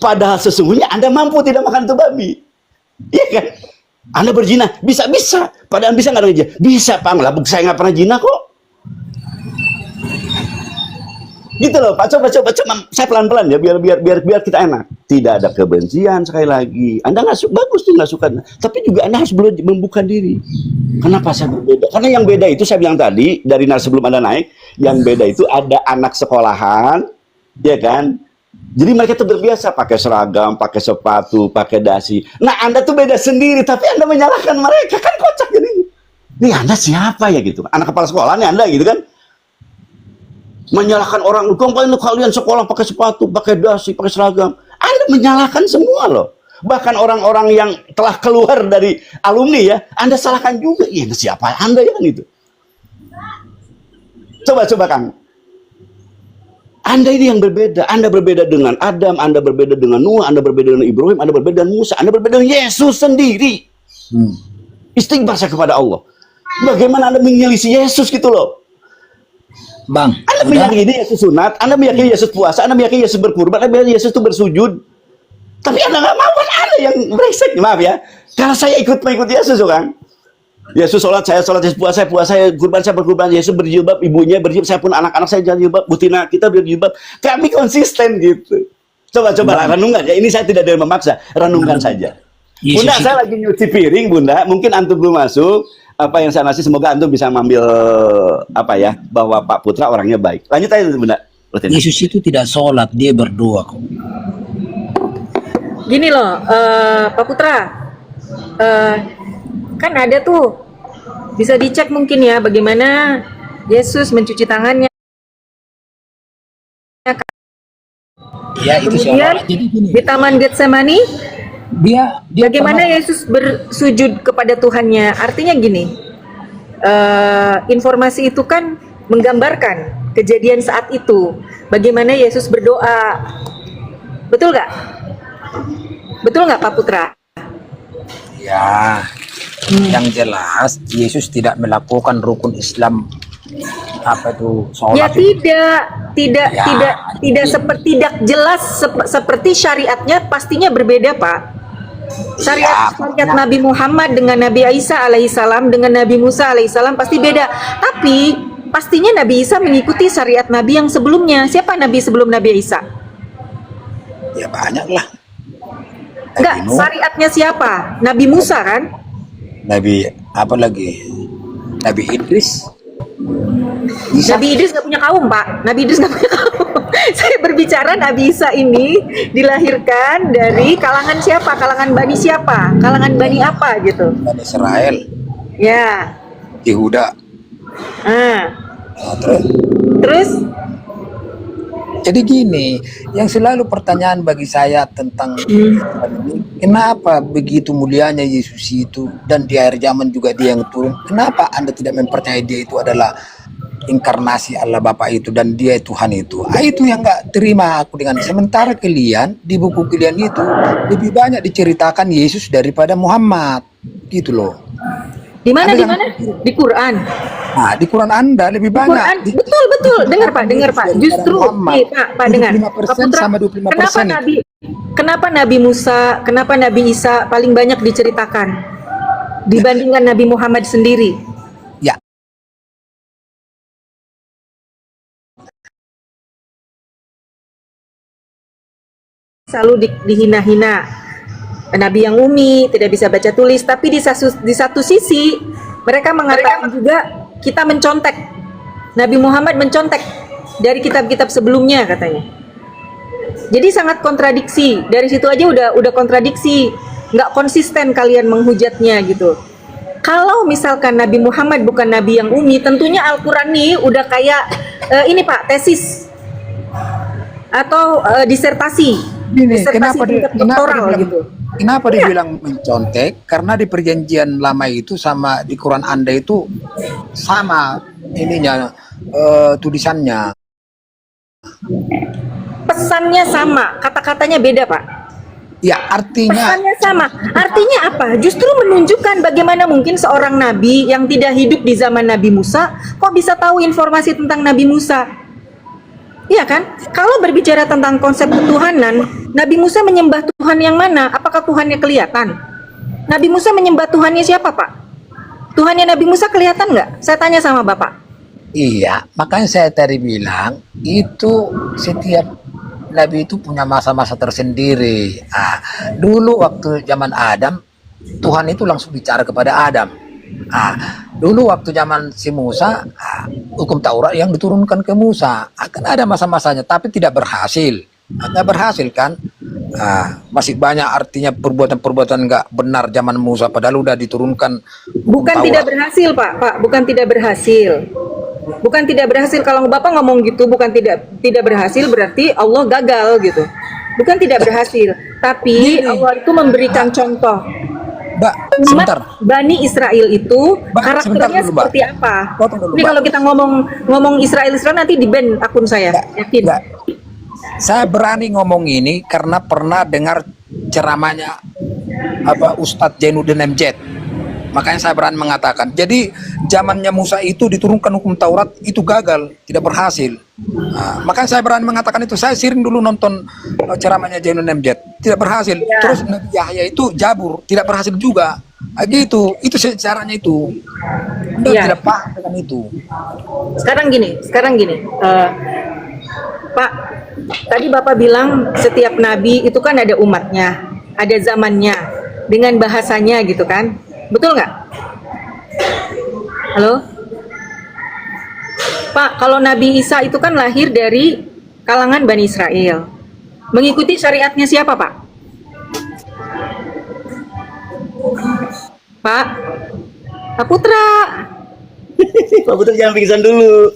Padahal sesungguhnya Anda mampu tidak makan itu babi. Iya kan? Anda berzina, bisa. Padahal bisa nggak ada? Bisa Pak, lah saya nggak pernah zina kok. Gitu loh Pak, coba saya pelan-pelan ya, biar kita enak. Tidak ada kebencian sekali lagi. Anda nggak suka, bagus tuh nggak suka. Tapi juga Anda harus membuka diri. Kenapa saya berbeda? Karena yang beda itu saya bilang tadi dari sebelum Anda naik, yang beda itu ada anak sekolahan, ya kan? Jadi mereka tuh berbiasa pakai seragam, pakai sepatu, pakai dasi. Nah Anda tuh beda sendiri, tapi Anda menyalahkan mereka, kan kocak jadi. Nih Anda siapa ya gitu? Anak kepala sekolah nih Anda gitu kan? Menyalahkan orang, kalian sekolah pakai sepatu, pakai dasi, pakai seragam. Anda menyalahkan semua loh. Bahkan orang-orang yang telah keluar dari alumni ya, Anda salahkan juga. Iya siapa Anda ya kan itu? Coba Kang. Anda ini yang berbeda. Anda berbeda dengan Adam, Anda berbeda dengan Nuh, Anda berbeda dengan Ibrahim, Anda berbeda dengan Musa, Anda berbeda dengan Yesus sendiri. Istighfar saya kepada Allah. Bagaimana Anda menyelisih Yesus gitu loh? Bang, Anda meyakini Yesus sunat, Anda meyakini Yesus puasa, Anda meyakini Yesus berkurban, Anda meyakini Yesus itu bersujud. Tapi Anda nggak mau, kan Anda yang brengsek. Maaf ya. Kalau saya mengikuti Yesus, kan? Yesus sholat, saya sholat, Yesus puasa, saya kurban, saya berkurban, Yesus berjilbab, ibunya berjilbab, saya pun anak-anak saya berjilbab, Butina kita berjilbab. Kami konsisten gitu. Coba renungkan ya. Ini saya tidak ada yang memaksa, renungkan saja. Yesus Bunda, itu... saya lagi nyuci piring, Bunda. Mungkin antum belum masuk. Apa yang saya ngasih, semoga antum bisa mengambil bahwa Pak Putra orangnya baik. Lanjut aja, Bunda. Yesus itu tidak sholat, dia berdoa kok. Gini loh, Pak Putra, kan ada tuh, bisa dicek mungkin ya bagaimana Yesus mencuci tangannya. Ya itu Kemudian di Taman Getsemani, dia bagaimana Yesus bersujud kepada Tuhannya. Artinya gini, informasi itu kan menggambarkan kejadian saat itu. Bagaimana Yesus berdoa. Betul nggak? Betul nggak Pak Putra? Ya, yang jelas Yesus tidak melakukan rukun Islam apa itu Ya sholat itu. tidak Ya, tidak jelas seperti syariatnya pastinya berbeda Pak. Syariat pokoknya Nabi Muhammad dengan Nabi Isa alaihissalam dengan Nabi Musa alaihissalam pasti beda. Tapi pastinya Nabi Isa mengikuti syariat Nabi yang sebelumnya. Siapa Nabi sebelum Nabi Isa? ya banyak lah. Enggak, Nabi Nuh, syariatnya siapa? Nabi Musa kan? Nabi apa lagi? Nabi Idris. Isa. Nabi Idris nggak punya kaum Pak. Nabi Idris nggak punya kaum. Saya berbicara Nabi Isa ini dilahirkan dari kalangan siapa? Kalangan Bani siapa? Kalangan Bani apa gitu? Dan Israel, Ya. Yehuda. Ah. Nah, Terus jadi gini, yang selalu pertanyaan bagi saya tentang ini, kenapa begitu mulianya Yesus itu dan di akhir zaman juga dia yang turun, kenapa Anda tidak mempercayai dia itu adalah inkarnasi Allah Bapa itu dan dia Tuhan itu? Itu yang nggak terima aku dengan sementara kalian di buku kalian itu lebih banyak diceritakan Yesus daripada Muhammad, gitu loh. di mana Ada di yang- mana? Di Quran. Nah, di Quran Anda lebih banyak. Quran betul. Dengar Pak. Justru Muhammad. Pak dengar. 75% sama 25%. Kenapa Nabi Musa, kenapa Nabi Isa paling banyak diceritakan dibandingkan Nabi Muhammad sendiri? Ya, Selalu dihina-hina. Nabi yang umi, tidak bisa baca tulis, tapi di satu sisi mereka mengatakan juga kita mencontek. Nabi Muhammad mencontek dari kitab-kitab sebelumnya katanya. Jadi sangat kontradiksi. Dari situ aja udah kontradiksi. Nggak konsisten kalian menghujatnya gitu. Kalau misalkan Nabi Muhammad bukan Nabi yang umi, tentunya Al-Quran nih udah kayak ini Pak, tesis atau disertasi. Gini, Disertasi tingkat doktoral gitu. Kenapa dibilang mencontek? Karena di perjanjian lama itu sama di Quran Anda itu sama ininya tulisannya. Pesannya sama, kata-katanya beda Pak. Ya, artinya Pesannya sama. Artinya apa? Justru menunjukkan bagaimana mungkin seorang nabi yang tidak hidup di zaman Nabi Musa kok bisa tahu informasi tentang Nabi Musa. Iya kan? Kalau berbicara tentang konsep ketuhanan, Nabi Musa menyembah Tuhan yang mana? Apakah Tuhannya kelihatan? Nabi Musa menyembah Tuhannya siapa Pak? Tuhannya Nabi Musa kelihatan nggak? Saya tanya sama Bapak. iya, makanya saya tadi bilang itu setiap nabi itu punya masa-masa tersendiri. Dulu waktu zaman Adam, Tuhan itu langsung bicara kepada Adam. Dulu waktu zaman si Musa, hukum Taurat yang diturunkan ke Musa akan ada masa-masanya, tapi tidak berhasil. Nggak berhasil kan? Masih banyak artinya perbuatan-perbuatan nggak benar zaman Musa, padahal udah diturunkan hukum Bukan Taurat. tidak berhasil Pak, bukan tidak berhasil. Bukan tidak berhasil. Kalau Bapak ngomong gitu, bukan tidak berhasil berarti Allah gagal gitu. Bukan tidak berhasil, tapi Allah itu memberikan contoh. Mbak, sebentar. Bani Israel itu Mbak, sebentar karakternya dulu, Mbak. seperti apa? Potong dulu, Ini Mbak. kalau kita ngomong Israel nanti di ban akun saya, yakin. Enggak. Saya berani ngomong ini karena pernah dengar ceramahnya Ustadz Jainuddin MZ. Makanya saya berani mengatakan. Jadi zamannya Musa itu diturunkan hukum Taurat itu gagal, tidak berhasil. Makanya saya berani mengatakan itu. Saya sering dulu nonton ceramahnya Jainuddin MZ, tidak berhasil. Terus Nabi Yahya itu Jabur, tidak berhasil juga. Gitu, itu caranya itu. Anda Ya. tidak paham dengan itu. Sekarang gini, Pak. Tadi Bapak bilang setiap nabi itu kan ada umatnya, ada zamannya, dengan bahasanya gitu kan? Betul nggak? Halo? Pak, kalau Nabi Isa itu kan lahir dari kalangan Bani Israel. Mengikuti syariatnya siapa, Pak? Pak? Pak Putra. Pak Putra jangan pingsan dulu.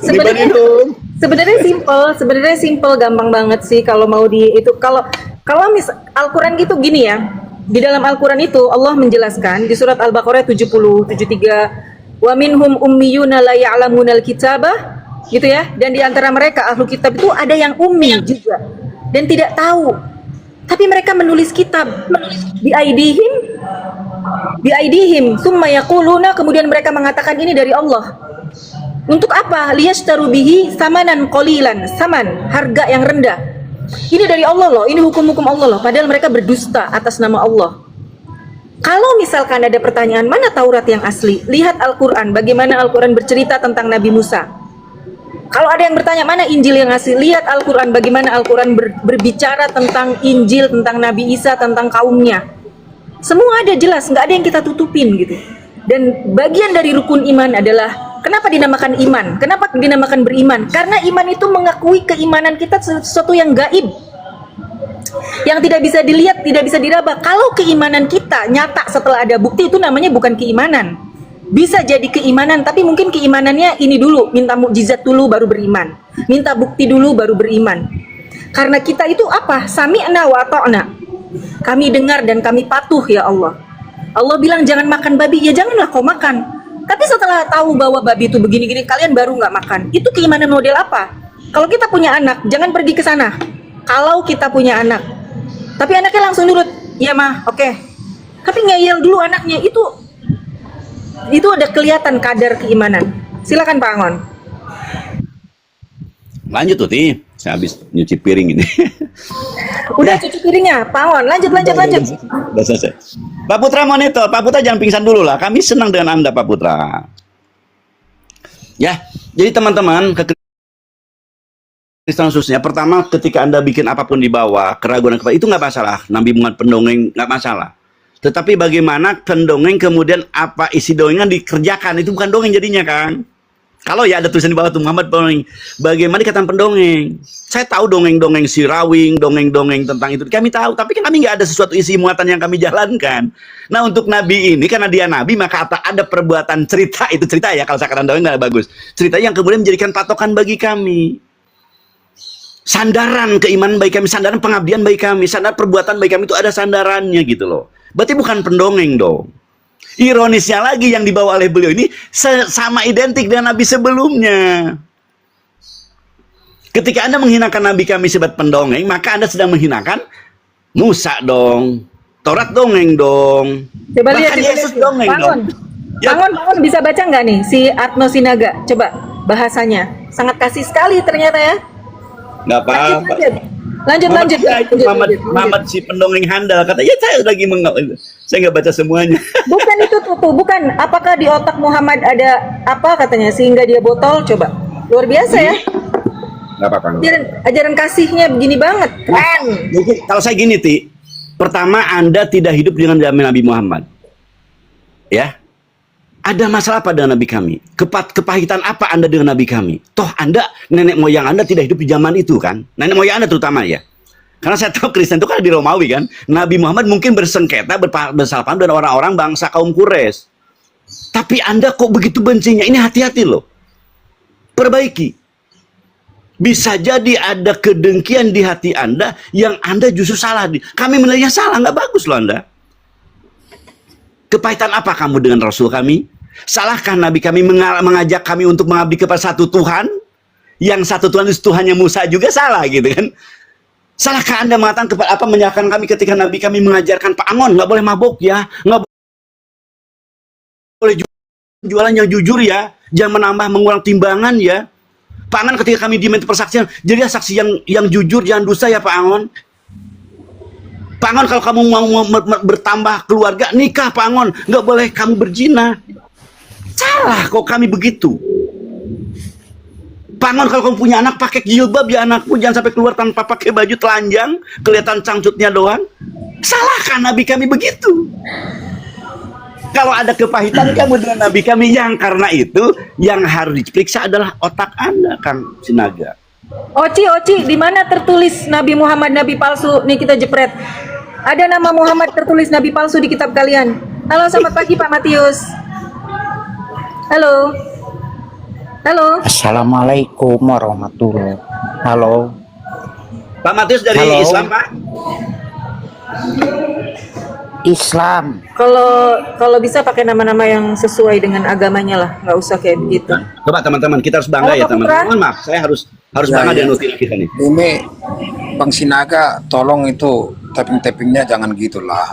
Dibanding dong. Sebenarnya simple, gampang banget sih kalau mau kalau Al-Quran gitu gini ya. Di dalam Al-Quran itu Allah menjelaskan di surat Al-Baqarah 70, 73, Wa minhum ummiyuna la ya'lamunal kitabah, gitu ya. Dan di antara mereka ahlu kitab itu ada yang ummi juga dan tidak tahu. Tapi mereka menulis kitab bi aidihim summa yaquluna, kemudian mereka mengatakan ini dari Allah. Untuk apa? Liyashtaru bihi samanan qalilan, saman, harga yang rendah. Ini dari Allah loh, ini hukum-hukum Allah loh, padahal mereka berdusta atas nama Allah. Kalau misalkan ada pertanyaan mana Taurat yang asli, lihat Al-Quran, bagaimana Al-Quran bercerita tentang Nabi Musa. Kalau ada yang bertanya mana Injil yang asli, lihat Al-Quran, bagaimana Al-Quran berbicara tentang Injil, tentang Nabi Isa, tentang kaumnya. Semua ada jelas, nggak ada yang kita tutupin gitu. Dan bagian dari rukun iman adalah, kenapa dinamakan iman? Kenapa dinamakan beriman? Karena iman itu mengakui keimanan kita sesuatu yang gaib, yang tidak bisa dilihat, tidak bisa diraba. Kalau keimanan kita nyata setelah ada bukti, itu namanya bukan keimanan. Bisa jadi keimanan, tapi mungkin keimanannya ini dulu, minta mukjizat dulu baru beriman, minta bukti dulu baru beriman. Karena kita itu apa? Sami'na wa ata'na. Kami dengar dan kami patuh ya Allah. Allah bilang jangan makan babi, ya janganlah kau makan. Tapi setelah tahu bahwa babi itu begini-gini, kalian baru nggak makan. Itu keimanan model apa? Kalau kita punya anak, jangan pergi ke sana. Kalau kita punya anak, tapi anaknya langsung nurut, ya mah, oke. Tapi ngeyel dulu anaknya, itu ada kelihatan kadar keimanan. Silakan Pak Angon. Lanjut tuh, Ti. Saya habis nyuci piring ini. Udah cuci piringnya, Pak Angon. Lanjut. Udah selesai. Pak Putra monitor. Pak Putra jangan pingsan dulu lah. Kami senang dengan Anda, Pak Putra. Ya, jadi teman-teman, Kristen khususnya, pertama ketika Anda bikin apapun di bawah, keraguan itu nggak masalah. Nabi Muhammad pendongeng nggak masalah. Tetapi bagaimana pendongeng kemudian apa isi dongengan dikerjakan, itu bukan dongeng jadinya kan. Kalau ya ada tulisan di bawah tuh Muhammad pendongeng, bagaimana dikatakan pendongeng. Saya tahu dongeng-dongeng sirawing, dongeng-dongeng tentang itu kami tahu, tapi kan kami nggak ada sesuatu isi muatan yang kami jalankan. Nah untuk Nabi ini, karena dia Nabi, maka ada perbuatan cerita, itu cerita ya, kalau saya katakan dongeng nggak bagus. Cerita yang kemudian menjadikan patokan bagi kami. Sandaran keimanan bagi kami, sandaran pengabdian bagi kami, sandaran perbuatan bagi kami itu ada sandarannya gitu loh. Berarti bukan pendongeng dong. Ironisnya lagi yang dibawa oleh beliau ini sama identik dengan Nabi sebelumnya. Ketika Anda menghinakan Nabi kami sebagai pendongeng, maka Anda sedang menghinakan Musa dong. Taurat dongeng dong. Coba Bahkan lihat, Yesus dongeng dong. Bangun bisa baca nggak nih si Atno Sinaga? Coba bahasanya. Sangat kasih sekali ternyata ya. Nggak apa-apa. Lanjut. Muhammad si pendongeng handal kata, ya saya lagi saya nggak baca semuanya. Bukan itu tuh, bukan. Apakah di otak Muhammad ada apa katanya sehingga dia botol? Coba. Luar biasa ya. Nggak apa-apa. Ajaran kasihnya begini banget. Keren. Mungkin kalau saya gini, Ti. Pertama, Anda tidak hidup dengan zaman Nabi Muhammad. Ya. Ada masalah apa dengan Nabi kami? Kepahitan apa Anda dengan Nabi kami? Toh Anda, nenek moyang Anda tidak hidup di zaman itu kan? Nenek moyang Anda terutama ya. Karena saya tahu Kristen itu kan di Romawi kan. Nabi Muhammad mungkin bersengketa, bersalah paham dengan orang-orang bangsa kaum Quraisy. Tapi Anda kok begitu bencinya? Ini hati-hati loh. Perbaiki. Bisa jadi ada kedengkian di hati Anda yang Anda justru salah. Kami menilainya salah, nggak bagus loh Anda. Kepahitan apa kamu dengan Rasul kami? Salahkah Nabi kami mengajak kami untuk mengabdi kepada satu Tuhan? Yang satu Tuhan itu Tuhannya Musa juga salah gitu kan? Salahkah Anda mengatakan kepada apa menyalahkan kami ketika Nabi kami mengajarkan Pak Angon nggak boleh mabuk ya, nggak boleh jualan yang jujur ya, jangan menambah mengulang timbangan ya. Pak Angon ketika kami diminta persaksian, jadi saksi yang jujur, jangan dusta ya Pak Angon. Pak Angon kalau kamu mau bertambah keluarga, nikah Pak Angon, nggak boleh kamu berzina. Salah kok kami begitu. Pak Angon kalau kamu punya anak pakai jilbab ya anakmu, jangan sampai keluar tanpa pakai baju telanjang, kelihatan cangcutnya doang. Salahkan Nabi kami begitu. Kalau ada kepahitan kamu dengan Nabi kami, yang karena itu yang harus diperiksa adalah otak Anda, Kang Sinaga. Oci, di mana tertulis Nabi Muhammad Nabi palsu? Nih kita jepret. Ada nama Muhammad tertulis Nabi palsu di kitab kalian. Halo, selamat pagi Pak Matius. Halo. Assalamualaikum warahmatullahi. Halo. Pak Matius dari Halo. Islam, Pak? Islam. Kalau bisa pakai nama-nama yang sesuai dengan agamanya lah, nggak usah kayak begitu. Coba teman-teman, kita harus bangga Halo, ya Pak Putra. teman-teman. Mohon maaf, saya harus Ya, bangga ya. dengan util kita nih. Ini Bang Sinaga, tolong itu tapping-tappingnya jangan gitulah.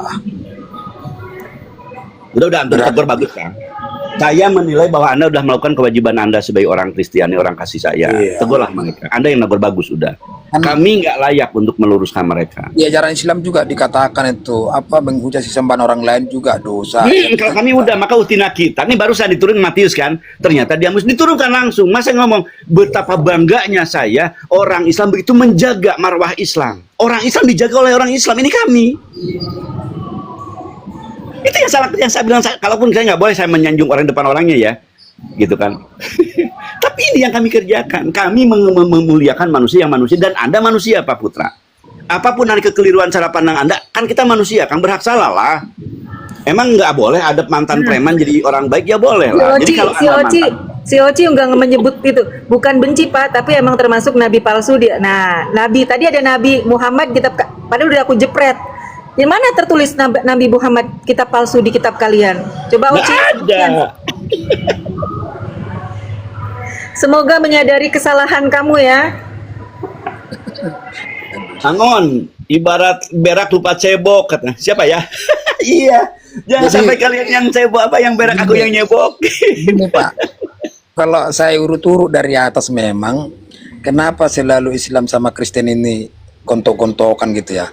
Udah tegur bagus kan. Saya menilai bahwa Anda sudah melakukan kewajiban Anda sebagai orang Kristiani, orang kasih saya. Iya. Tegurlah mereka. Anda yang negur bagus udah. Kan- Kami nggak layak untuk meluruskan mereka. Di ajaran Islam juga dikatakan itu apa menghujat sesembahan orang lain juga dosa. Kalau kami udah, maka utina kita. Ini baru saya diturun Matius kan. Ternyata dia mesti diturunkan langsung. Masa ngomong betapa bangganya saya orang Islam begitu menjaga marwah Islam. Orang Islam dijaga oleh orang Islam. Ini kami. Itu yang saya bilang. Kalaupun saya nggak boleh saya menyanjung orang depan orangnya ya, gitu kan. Tapi ini yang kami kerjakan. Kami memuliakan manusia yang manusia, dan Anda manusia, Pak Putra. Apapun hari kekeliruan cara pandang Anda, kan kita manusia, kan berhak salah lah. Emang nggak boleh ada mantan preman jadi orang baik? Ya boleh lah. Jadi kalau Si Oci nggak menyebut itu, bukan benci Pak, tapi emang termasuk nabi palsu dia. Nah, nabi tadi ada Nabi Muhammad kitab, padahal udah aku jepret. Di mana tertulis Nabi Muhammad kitab palsu di kitab kalian? Coba nggak Oci. ada. Semoga menyadari kesalahan kamu ya. Angon, ibarat berak lupa cebok kata. Siapa ya? Iya. Jangan Jadi- sampai kalian yang cebok yang berak aku yang nyebok. Ini Pak, kalau saya urut-urut dari atas memang, kenapa selalu Islam sama Kristen ini gontok-gontokan gitu ya.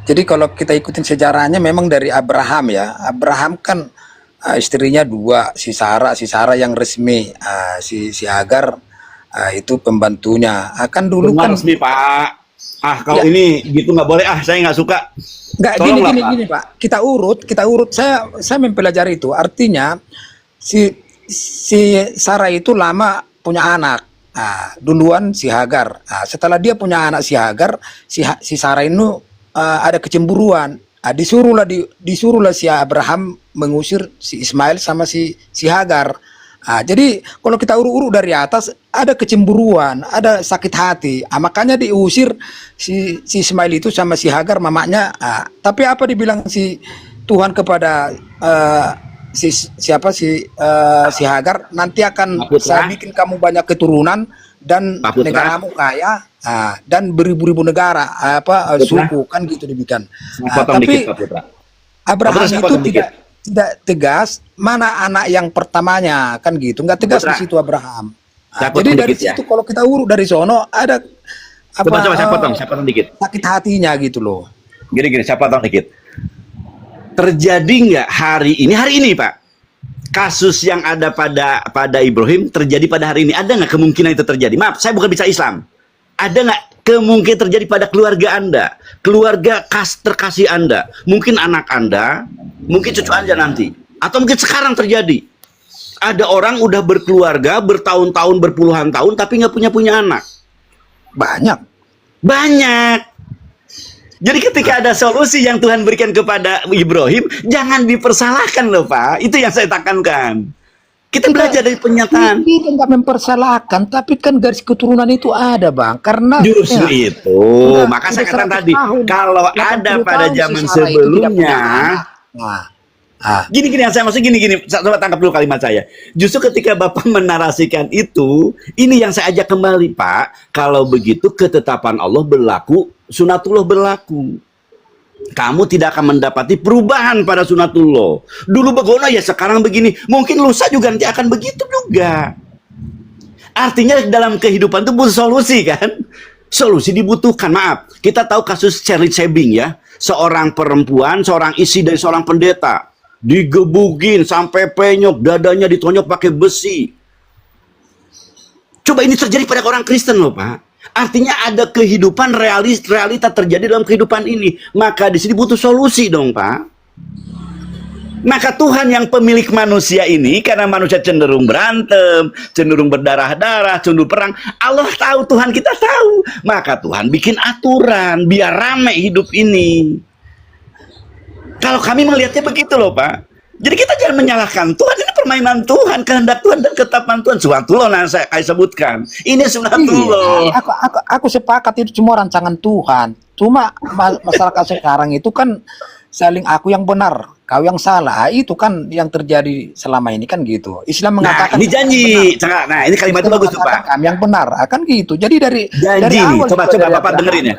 Jadi kalau kita ikutin sejarahnya memang dari Abraham ya. Abraham kan istrinya dua, si Sarah yang resmi, si Hagar itu pembantunya. Kan dulu Benar kan resmi Pak. Kalau Ya. ini gitu nggak boleh. Saya nggak suka. nggak Tolonglah, Pak. gini Pak. Kita urut. Saya mempelajari itu. Artinya si Sarah itu lama punya anak. Duluan si Hagar. Setelah dia punya anak si Hagar, si Sarah itu ada kecemburuan. Disuruhlah si Abraham mengusir si Ismail sama si Hagar. Jadi kalau kita urut-urut dari atas ada kecemburuan, ada sakit hati. Makanya diusir si Ismail itu sama si Hagar mamanya. Tapi apa dibilang si Tuhan kepada si Hagar, nanti akan Pak Putra. saya bikin kamu banyak keturunan dan Pak Putra. negaramu kaya dan beribu-ribu negara Putra. suku kan gitu dibikin. Potong Tapi dikit Pak Putra. Abraham Pak Putra, saya itu potong dikit. tidak tegas mana anak yang pertamanya kan gitu, nggak tegas Putra. di situ Abraham. Saya Jadi potong dari dikit ya. situ kalau kita urut dari sono ada Coba saya potong dikit. sakit hatinya gitu loh. Gini, saya potong dikit. Terjadi nggak hari ini Pak? Kasus yang ada pada Ibrahim terjadi pada hari ini. Ada nggak kemungkinan itu terjadi? Maaf, saya bukan bicara Islam. Ada nggak kemungkinan terjadi pada keluarga Anda, keluarga terkasih Anda, mungkin anak Anda, mungkin cucu Anda nanti, atau mungkin sekarang terjadi. Ada orang udah berkeluarga bertahun-tahun, berpuluhan tahun, tapi nggak punya anak. Banyak. Jadi ketika ada solusi yang Tuhan berikan kepada Ibrahim, jangan dipersalahkan loh Pak. Itu yang saya tekankan. Kita belajar dari pernyataan. Kita nggak mempersalahkan, tapi kan garis keturunan itu ada bang, karena Justru ya, itu, Enggak, maka saya udah katakan 100 tadi, tahun, kalau 80 ada pada tahun zaman si Sarah itu tidak punya sebelumnya, anak. gini yang saya maksud gini, coba tangkap dulu kalimat saya. Justru ketika Bapak menarasikan itu, ini yang saya ajak kembali Pak. Kalau begitu ketetapan Allah berlaku, sunatullah berlaku. Kamu tidak akan mendapati perubahan pada sunatullah. Dulu begono ya sekarang begini. Mungkin lusa juga nanti akan begitu juga. Artinya dalam kehidupan itu butuh solusi kan? Solusi dibutuhkan. Maaf, kita tahu kasus Charlie Sebing ya. Seorang perempuan, seorang istri dari seorang pendeta. Digebukin sampai penyok, dadanya ditonjok pakai besi. Coba ini terjadi pada orang Kristen loh Pak. Artinya ada kehidupan realita terjadi dalam kehidupan ini. Maka di sini butuh solusi dong Pak. Maka Tuhan yang pemilik manusia ini, karena manusia cenderung berantem, cenderung berdarah-darah, cenderung perang. Allah tahu, Tuhan kita tahu. Maka Tuhan bikin aturan biar rame hidup ini. Kalau kami melihatnya begitu loh Pak. Jadi kita jangan menyalahkan Tuhan, ini permainan Tuhan, kehendak Tuhan dan ketetapan Tuhan. Sunatullah yang saya sebutkan. Ini sunatullah. Iya, aku sepakat itu semua rancangan Tuhan. Cuma masyarakat sekarang itu kan saling aku yang benar, kau yang salah. Itu kan yang terjadi selama ini kan gitu. Islam Nah, mengatakan ini janji. Nah, ini kalimat itu Islam bagus tuh, mengatakan Pak. kami yang benar, akan gitu. Jadi dari Janji nih, awal coba juga dari Bapak Abraham. dengerin ya.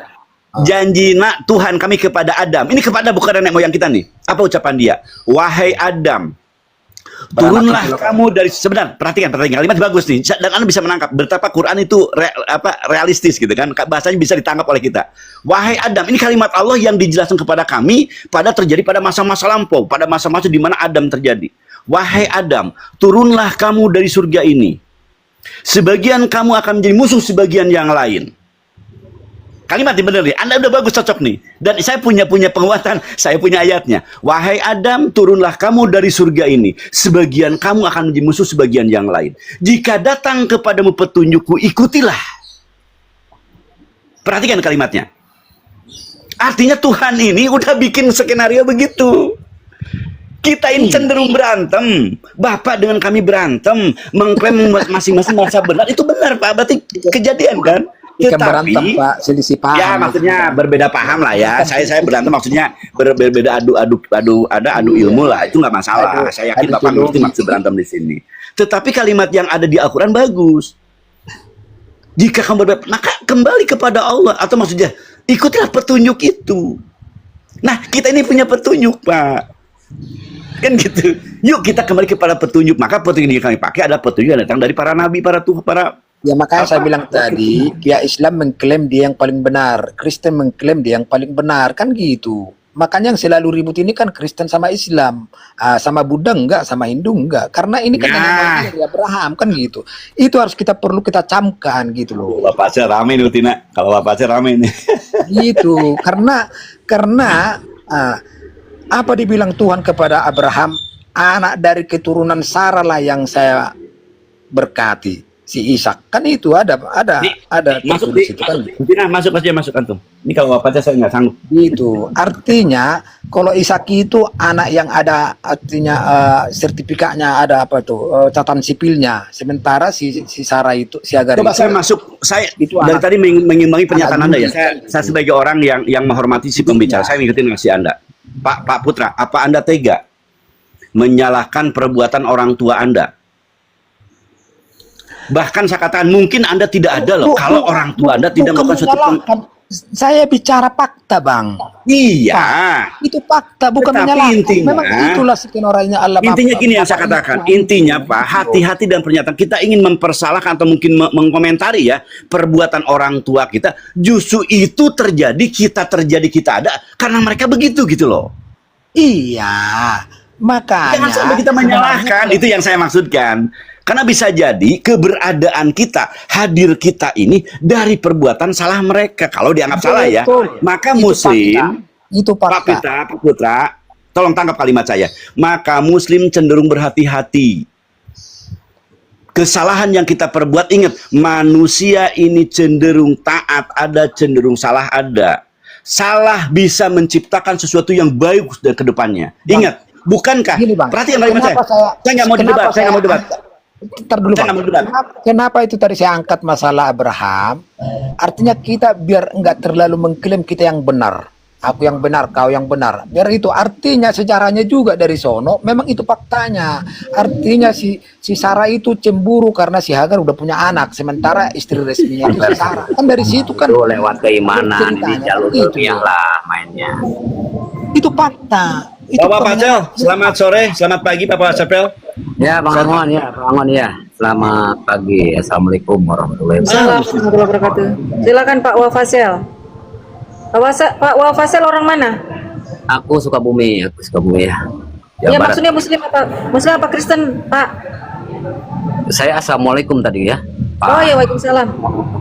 Janji nak Tuhan kami kepada Adam. Ini kepada bukan nenek moyang kita nih. Apa ucapan dia? Wahai Adam, turunlah kamu dari sebentar. Perhatikan kalimat bagus nih. Dan Anda bisa menangkap betapa Quran itu realistis gitu kan. Bahasanya bisa ditangkap oleh kita. Wahai Adam, ini kalimat Allah yang dijelaskan kepada kami terjadi pada masa-masa lampau, pada masa-masa di mana Adam terjadi. Wahai Adam, turunlah kamu dari surga ini. Sebagian kamu akan menjadi musuh sebagian yang lain. Kalimat ini benar nih, Anda udah bagus, cocok nih. Dan saya punya penguatan, saya punya ayatnya. Wahai Adam, turunlah kamu dari surga ini. Sebagian kamu akan menjadi musuh sebagian yang lain. Jika datang kepadamu petunjukku, ikutilah. Perhatikan kalimatnya. Artinya Tuhan ini udah bikin skenario begitu. Kita ini cenderung berantem. Bapak dengan kami berantem, mengklaim masing-masing merasa benar. Itu benar, Pak. Berarti kejadian kan? Ikan berantem, Pak, selisih paham. Ya, maksudnya berbeda paham lah ya. Saya berantem maksudnya berbeda adu ilmu lah. Itu nggak masalah. Saya yakin Bapak ngerti maksud berantem di sini. Tetapi kalimat yang ada di Al-Quran bagus. Jika kamu berbeda, maka kembali kepada Allah. Atau maksudnya, ikutilah petunjuk itu. Nah, kita ini punya petunjuk, Pak. Kan gitu. Yuk kita kembali kepada petunjuk. Maka petunjuk yang kami pakai adalah petunjuk yang datang dari para nabi, para ya makanya saya bilang tadi, pihak Islam mengklaim dia yang paling benar, Kristen mengklaim dia yang paling benar, kan gitu. Makanya yang selalu ribut ini kan Kristen sama Islam, sama Buddha enggak, sama Hindu enggak. Karena ini kan yang dari Abraham kan gitu. Itu harus perlu kita camkan gitu loh. Bapak saya rame nih, Tina. Kalau Bapak saya rame nih. Gitu. Karena apa dibilang Tuhan kepada Abraham, anak dari keturunan Sarah lah yang saya berkati. Si Ishak kan itu ada Masuk di situ kan. Tina, masuk antum. Ini kalau Bapak saya nggak sanggup. Gitu. Artinya kalau Ishak itu anak yang ada artinya sertifikatnya ada apa tuh catatan sipilnya. Sementara si Sarah itu si Hagar Coba itu, saya masuk. Saya itu dari anak- tadi mengimbangi pernyataan Anda ya. Anda. Saya sebagai orang yang menghormati si pembicara, saya ngikutin ngasih Anda. Pak Putra, apa Anda tega menyalahkan perbuatan orang tua Anda? Bahkan saya katakan mungkin Anda tidak ada loh kalau orang tua Anda tidak melakukan suatu saya bicara fakta, Bang. Iya. Itu fakta, bukan Tetapi menyalahkan. intinya- Memang itulah skenario Allah. Intinya gini yang saya katakan, intinya Pak, hati-hati dan pernyataan kita ingin mempersalahkan atau mungkin mengomentari ya perbuatan orang tua kita. Justru itu terjadi kita ada karena mereka begitu gitu loh. Iya. Makanya Jangan sampai kita menyalahkan, itu yang saya maksudkan. Karena bisa jadi keberadaan kita, hadir kita ini dari perbuatan salah mereka. Kalau dianggap salah ya, Betul. maka Itu Muslim, fakta. Itu fakta. Pak Putra, tolong tangkap kalimat saya. Maka Muslim cenderung berhati-hati. Kesalahan yang kita perbuat, ingat, manusia ini cenderung taat ada, cenderung salah ada. Salah bisa menciptakan sesuatu yang baik dari kedepannya. Ingat, bukankah? Gini, Bang. Perhatikan kalimat saya. Saya nggak mau debat, saya nggak mau debat. Ntar dulu, Saya Bang. nggak mau debat. Kenapa itu tadi saya angkat masalah Abraham? Artinya kita biar enggak terlalu mengklaim kita yang benar. Aku yang benar, kau yang benar. Biar itu artinya sejarahnya juga dari sono. Memang itu faktanya. Artinya si Sarah itu cemburu karena si Hagar udah punya anak. Sementara istri resminya itu si Sarah. Kan dari situ kan. Itu lewat keimanan, ini ceritanya. jalur Itu ilmiah lah mainnya. Itu fakta. Itu Bapak Pacel, kebenaran. selamat sore, selamat pagi Bapak Pacel. Ya Bang Angon ya, Bang Angon ya. Selamat pagi. Assalamualaikum warahmatullahi wabarakatuh. Assalamualaikum warahmatullahi wabarakatuh. Silakan Pak Wafasel. Pak Wafasel orang mana? Aku Sukabumi ya. Ya maksudnya Muslim apa Kristen Pak? Saya assalamualaikum tadi ya. Pak. Oh ya waalaikumsalam.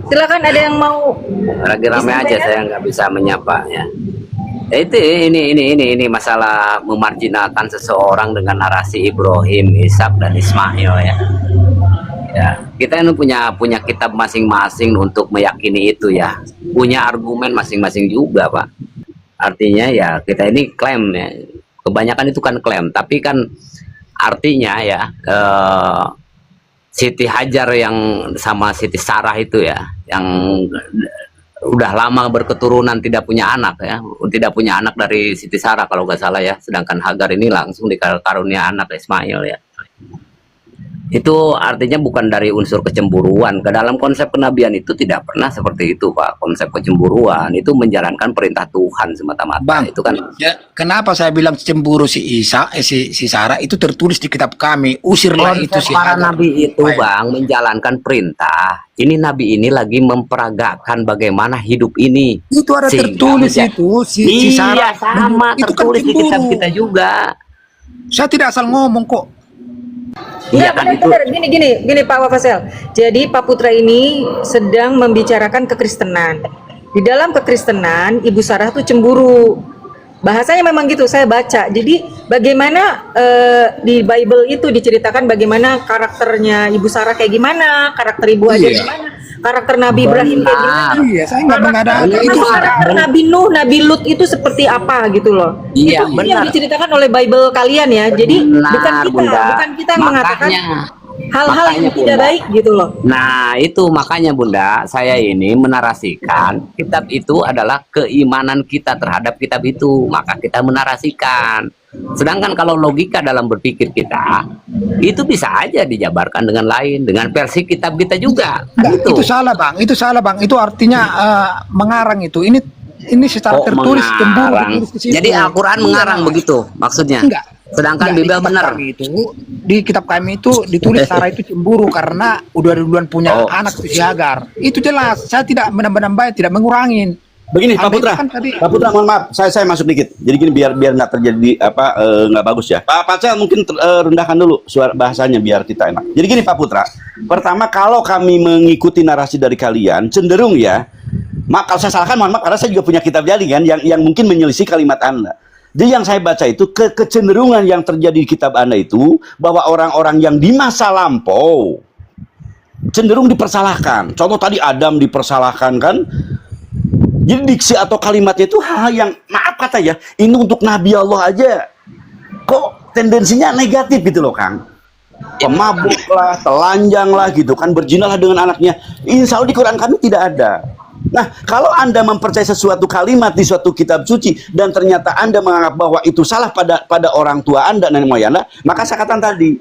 Silakan ada yang mau Lagi rame aja, disampaikan? saya nggak bisa menyapa ya. Ya, itu ini masalah memarjinalkan seseorang dengan narasi Ibrahim, Ishak dan Ismail ya. Ya, kita ini punya kitab masing-masing untuk meyakini itu ya. Punya argumen masing-masing juga, Pak. Artinya ya kita ini klaim ya. Kebanyakan itu kan klaim, tapi kan artinya ya Siti Hajar yang sama Siti Sarah itu ya, yang udah lama berketurunan tidak punya anak ya, tidak punya anak dari Siti Sarah kalau nggak salah ya, sedangkan Hagar ini langsung dikarunia anak Ismail ya. Itu artinya bukan dari unsur kecemburuan. Ke dalam konsep kenabian itu tidak pernah seperti itu, Pak. Konsep kecemburuan itu menjalankan perintah Tuhan semata-mata. Bang, Itu kan ya, kenapa saya bilang cemburu si si Sarah itu tertulis di kitab kami. Usirlah itu konsep si para Hagar. nabi itu, Baik. Bang, menjalankan perintah. Ini nabi ini lagi memperagakan bagaimana hidup ini. Itu ada Sehingga tertulis menja- itu si Sarah. Iya, sama Itu kan tertulis di cemburu. kitab kita juga. Saya tidak asal ngomong kok. Iya Enggak, kan itu. benar-benar gini Pak Wafasel. Jadi Pak Putra ini sedang membicarakan kekristenan. Di dalam kekristenan, Ibu Sarah tuh cemburu. Bahasanya memang gitu, saya baca. Jadi bagaimana di Bible itu diceritakan bagaimana karakternya Ibu Sarah kayak gimana, karakter Ibu Hajar Iya. gimana, karakter Nabi Ibrahim kayak gimana. Iya, saya nggak mengada-ada Benar. itu. Karakter Nabi Nuh, Nabi Lut itu seperti apa gitu loh. Iya, Itu yang benar. diceritakan oleh Bible kalian ya. Jadi Benar, bukan kita yang mengatakan hal-hal yang Makanya, tidak Bunda. baik gitu loh. Nah, itu makanya Bunda, saya ini menarasikan kitab itu adalah keimanan kita terhadap kitab itu, maka kita menarasikan. Sedangkan kalau logika dalam berpikir kita, itu bisa aja dijabarkan dengan lain, dengan versi kitab kita juga. Kan Enggak, itu salah bang, itu salah bang. Itu artinya mengarang itu. Ini secara Kok tertulis cemburu. mengarang? Tertulis ke situ. Jadi Al-Quran Iya. mengarang begitu maksudnya. Enggak. Sedangkan Enggak, Bible di kitab benar. kami itu, di kitab kami itu ditulis Sarah itu cemburu karena udah duluan punya Oh. anak si Hagar. Itu jelas. Saya tidak menambah-nambah, tidak mengurangin. Begini Pak Anda Putra, itu kan tadi- Pak Putra mohon maaf, saya masuk dikit. Jadi gini biar nggak terjadi nggak bagus ya. Pak Pacel mungkin rendahkan dulu suara bahasanya biar kita enak. Jadi gini Pak Putra, pertama kalau kami mengikuti narasi dari kalian cenderung ya, kalau saya salahkan mohon maaf karena saya juga punya kitab jadi kan yang mungkin menyelisih kalimat Anda. Jadi yang saya baca itu kecenderungan yang terjadi di kitab Anda itu bahwa orang-orang yang di masa lampau cenderung dipersalahkan. Contoh tadi Adam dipersalahkan kan. Jadi diksi atau kalimatnya itu hal yang maaf kata ya, ini untuk Nabi Allah aja kok tendensinya negatif gitu loh Kang. Pemabuk lah, telanjang lah gitu kan, berzina lah dengan anaknya. Insya Allah di Quran kami tidak ada. Nah, kalau Anda mempercayai sesuatu kalimat di suatu kitab suci dan ternyata Anda menganggap bahwa itu salah pada orang tua Anda dan nenek moyang Anda, maka saya katakan tadi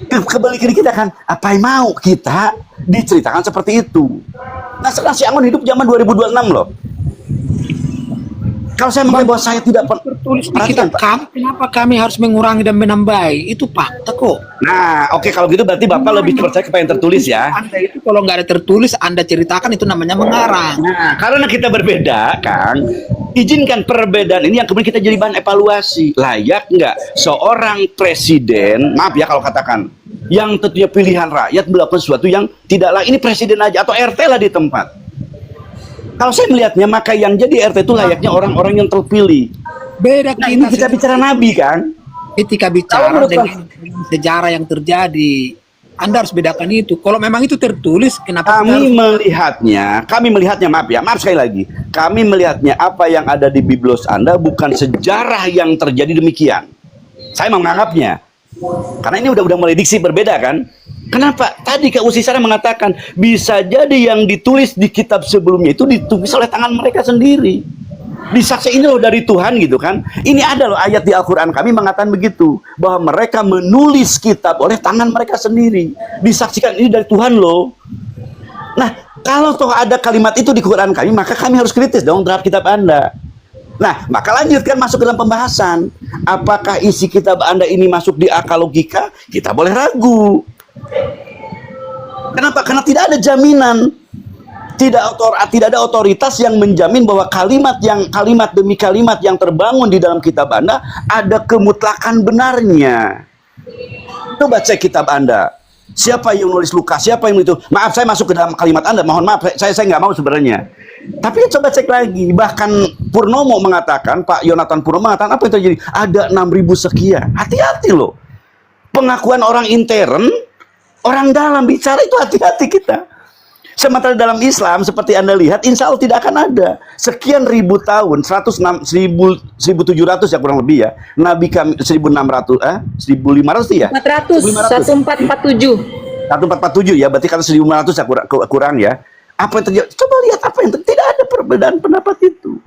kebalik diri kita kan, apa yang mau kita diceritakan seperti itu. Nah, sekarang si Angon hidup zaman 2026 loh. Kalau saya mengatakan bahwa saya tidak Tertulis di perhatikan, kitab Pak. kami, kenapa kami harus mengurangi dan menambahi? Itu fakta kok. Nah, oke kalau gitu berarti Bapak lebih percaya kepada yang tertulis ya. Anda itu kalau nggak ada tertulis, Anda ceritakan itu namanya mengarang. Nah, karena kita berbeda, Kang, izinkan perbedaan ini yang kemudian kita jadi bahan evaluasi. Layak nggak seorang presiden, maaf ya kalau katakan, yang tentunya pilihan rakyat melakukan sesuatu yang tidaklah ini presiden aja atau RT lah di tempat. Kalau saya melihatnya, maka yang jadi RT itu layaknya orang-orang yang terpilih. Beda Nah, ini kita bicara Nabi, kan? ketika Kalau bicara menurut dengan sejarah yang terjadi. Anda harus bedakan itu. Kalau memang itu tertulis, kenapa kita Kami melihatnya, maaf sekali lagi. Kami melihatnya apa yang ada di biblos Anda bukan sejarah yang terjadi demikian. Saya menganggapnya. Karena ini udah mulai diksi berbeda kan? Kenapa? Tadi Kak Usi Sarah mengatakan bisa jadi yang ditulis di kitab sebelumnya itu ditulis oleh tangan mereka sendiri. Disaksi ini loh dari Tuhan gitu kan. Ini ada loh ayat di Al-Quran kami mengatakan begitu. Bahwa mereka menulis kitab oleh tangan mereka sendiri. Disaksikan ini dari Tuhan loh. Nah, kalau toh ada kalimat itu di Quran kami, maka kami harus kritis dong terhadap kitab Anda. Nah, maka lanjutkan masuk ke dalam pembahasan. Apakah isi kitab Anda ini masuk di akal logika? Kita boleh ragu. Kenapa? Karena tidak ada jaminan. Tidak ada otoritas yang menjamin bahwa kalimat demi kalimat yang terbangun di dalam kitab Anda ada kemutlakan benarnya. Coba cek kitab Anda. Siapa yang nulis Lukas? Siapa yang itu? Maaf, saya masuk ke dalam kalimat Anda. Mohon maaf, saya nggak mau sebenarnya. Tapi coba cek lagi. Bahkan Purnomo mengatakan, Pak Yonatan Purnomo mengatakan apa yang terjadi? Ada 6.000 sekian. Hati-hati loh. Pengakuan orang intern, orang dalam bicara itu hati-hati kita. Sementara dalam Islam seperti Anda lihat, insya Allah tidak akan ada sekian ribu tahun, 1700 ya kurang lebih ya. Nabi kami 1500 ya. 400, 1447. 1447 ya, berarti kan 1500 ya kurang ya. Apa yang terjadi? Coba lihat apa yang terjadi. Tidak ada perbedaan pendapat itu.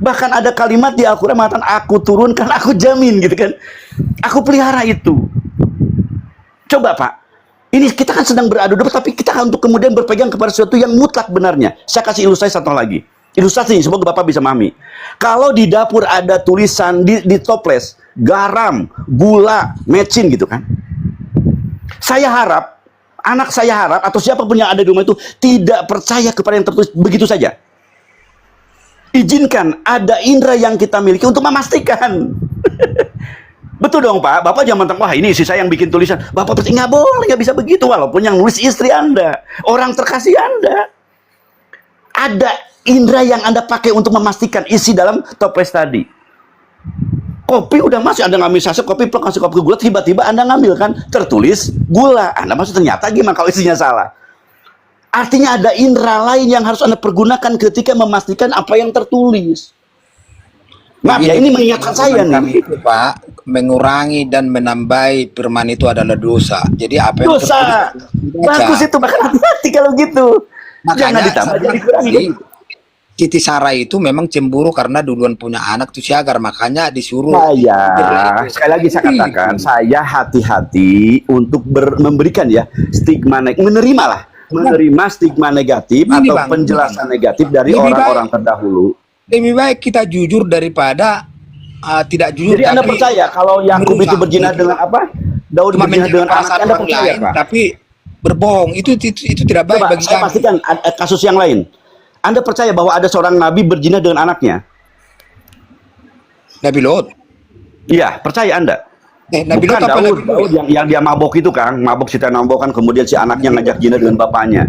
Bahkan ada kalimat di Al-Quran mengatakan aku turunkan, aku jamin gitu kan. Aku pelihara itu. Coba Pak, ini kita kan sedang beradu domba, tapi kita untuk kemudian berpegang kepada sesuatu yang mutlak benarnya. Saya kasih ilustrasi satu lagi. Ilustrasi, semoga Bapak bisa memahami. Kalau di dapur ada tulisan di toples, garam, gula, mecin gitu kan. Saya harap, anak saya harap, atau siapapun yang ada di rumah itu tidak percaya kepada yang tertulis begitu saja. Izinkan ada indera yang kita miliki untuk memastikan. Betul dong Pak, Bapak jangan mentang, wah ini istri saya yang bikin tulisan. Bapak pasti nggak boleh, nggak bisa begitu. Walaupun yang nulis istri Anda, orang terkasih Anda. Ada indera yang Anda pakai untuk memastikan isi dalam toples tadi. Kopi udah masuk, Anda ngambil saset kopi, plak kasih kopi gula, tiba-tiba Anda ngambil kan, tertulis gula. Anda masuk, ternyata gimana kalau isinya salah? Artinya ada indera lain yang harus Anda pergunakan ketika memastikan apa yang tertulis. Maaf ya, ini mengingatkan saya nih. Itu, Pak, mengurangi dan menambahi firman itu adalah dosa. Jadi apa yang Dosa. tertulis Bagus itu, bahkan hati-hati kalau gitu. Jangan ditambah, jadi kurangi. Siti Sarah itu memang cemburu karena duluan punya anak tuh si Hagar, makanya disuruh. Saya, sekali lagi saya katakan, saya hati-hati untuk memberikan ya stigma menerima stigma negatif Ini, atau Bang, penjelasan negatif dari lebih orang-orang terdahulu. Lebih baik kita jujur daripada tidak jujur. Jadi Anda tapi percaya kalau Yakub itu merusak. berzina dengan apa? Daud Cuma berzina menjaga dengan perasaan anaknya, Anda orang percaya lain, Pak? tapi berbohong itu tidak baik Coba bagi saya kami. pastikan kasus yang lain. Anda percaya bahwa ada seorang nabi berzina dengan anaknya? Nabi Lot. Iya, percaya Anda? Nabi Bukan Lot apa Daud, Nabi Lot? Daud yang dia mabok itu Kang, mabok Siti mabok kan, kemudian si anaknya ngajak zina dengan bapaknya.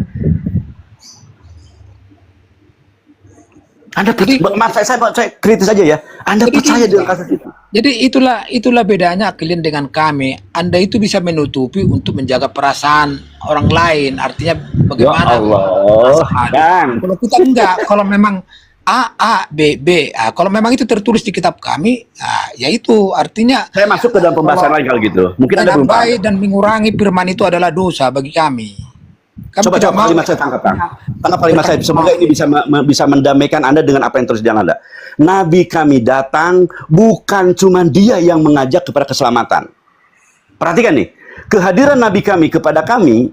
Anda percaya, saya kritis aja ya. Anda percaya dengan kasus itu? Jadi itulah bedanya kalian dengan kami. Anda itu bisa menutupi untuk menjaga perasaan orang lain. Artinya bagaimana? Ya Allah, perasaan. Bang. Kalau kita enggak, kalau memang A, B, B. Kalau memang itu tertulis di kitab kami, ya itu artinya Saya masuk ke dalam pembahasan lain kalau gitu. Mungkin Anda belum paham. menambahi dan mengurangi firman itu adalah dosa bagi kami. Kami Coba tidak mau- kalimat saya tangkap, Kang. Tangkap kalimat saya. Semoga ini bisa mendamaikan Anda dengan apa yang terjadi di Anda. Nabi kami datang, bukan cuma dia yang mengajak kepada keselamatan. Perhatikan nih, kehadiran Nabi kami kepada kami,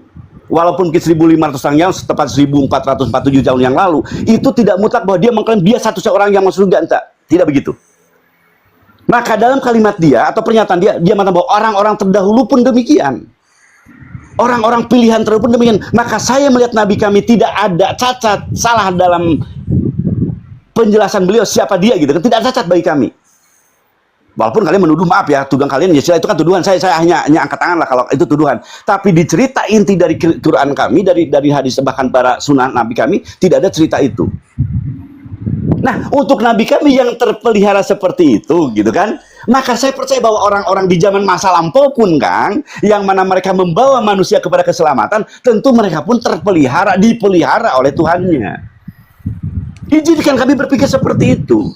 walaupun 1500 tahun yang tepat 1447 tahun yang lalu, itu tidak mutlak bahwa dia mengklaim dia satu-satunya orang yang masuk surga, enggak. Tidak begitu. Maka dalam kalimat dia atau pernyataan dia mengatakan bahwa orang-orang terdahulu pun demikian. Orang-orang pilihan terdahulu pun demikian. Maka saya melihat Nabi kami tidak ada cacat, salah dalam penjelasan beliau siapa dia gitu kan. Tidak cacat bagi kami. Walaupun kalian menuduh, maaf ya, tuduhan kalian ya itu kan tuduhan. Saya hanya angkat tangan lah kalau itu tuduhan. Tapi di cerita inti dari Quran kami, dari hadis bahkan para sunnah Nabi kami, tidak ada cerita itu. Nah, untuk Nabi kami yang terpelihara seperti itu, gitu kan, maka saya percaya bahwa orang-orang di zaman masa lampau pun, Kang, yang mana mereka membawa manusia kepada keselamatan, tentu mereka pun dipelihara oleh Tuhannya. Izinkan kami berpikir seperti itu.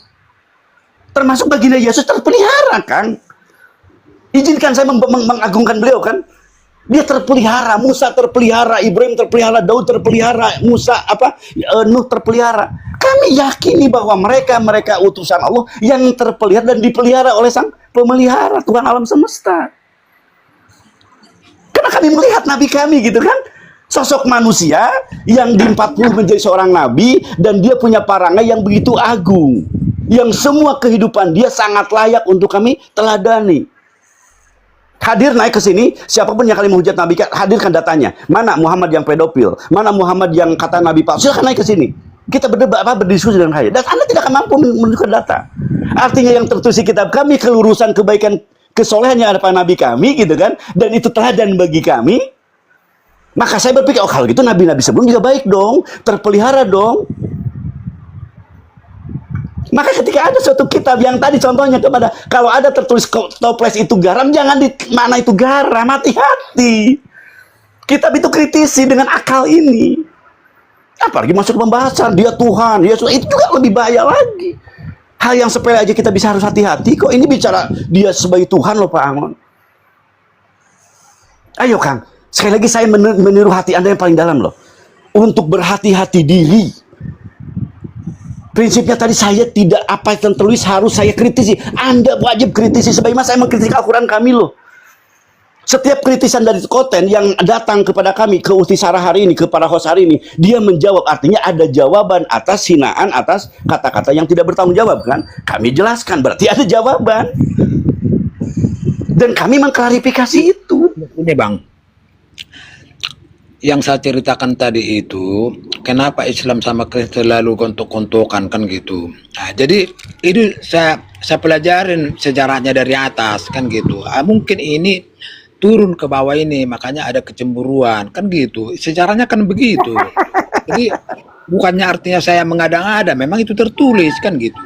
Termasuk baginda Yesus terpelihara, Kang. Izinkan saya mengagungkan beliau, kan. Dia terpelihara, Musa terpelihara, Ibrahim terpelihara, Daud terpelihara, Nuh terpelihara. Kami yakini bahwa mereka utusan Allah yang terpelihara dan dipelihara oleh Sang Pemelihara, Tuhan alam semesta. Karena kami melihat Nabi kami gitu kan, sosok manusia yang di 40 menjadi seorang nabi dan dia punya perangai yang begitu agung, yang semua kehidupan dia sangat layak untuk kami teladani. Hadir naik ke sini, siapapun yang kali menghujat Nabi, hadirkan datanya. Mana Muhammad yang pedofil? Mana Muhammad yang kata Nabi palsu? Silakan naik ke sini. Kita berdiskusi dengan saya. Dan Anda tidak akan mampu menunjukkan data. Artinya yang tertulis di kitab kami, kelurusan kebaikan, kesolehan yang ada pada Nabi kami, gitu kan? Dan itu teladan bagi kami. Maka saya berpikir, oh kalau gitu Nabi-Nabi sebelum juga baik dong, terpelihara dong. Maka ketika ada suatu kitab yang tadi contohnya kepada, kalau ada tertulis toples itu garam, jangan di mana itu garam, hati-hati. Kitab itu kritisi dengan akal ini. Apalagi masuk pembahasan, dia Tuhan, Yesus, itu juga lebih bahaya lagi. Hal yang sepele aja kita bisa harus hati-hati kok. Ini bicara dia sebagai Tuhan loh Pak Amon. Ayo Kang, sekali lagi saya meniru hati Anda yang paling dalam loh. untuk berhati-hati diri. Prinsipnya tadi saya tidak apa yang tertulis harus saya kritisi. Anda wajib kritisi sebagaimana saya mengkritik Al-Quran kami loh. Setiap kritisan dari konten yang datang kepada kami, ke Uti Sarah hari ini, ke para host hari ini, dia menjawab. Artinya ada jawaban atas hinaan, atas kata-kata yang tidak bertanggung jawab kan? Kami jelaskan, berarti ada jawaban. Dan kami mengklarifikasi itu. Ini Bang, yang saya ceritakan tadi itu, kenapa Islam sama Kristen lalu kontok-kontokan kan gitu. Nah, jadi itu saya pelajarin sejarahnya dari atas kan gitu. Mungkin ini turun ke bawah ini, makanya ada kecemburuan kan gitu. Sejarahnya kan begitu. Jadi bukannya artinya saya mengada-ngada, memang itu tertulis kan gitu.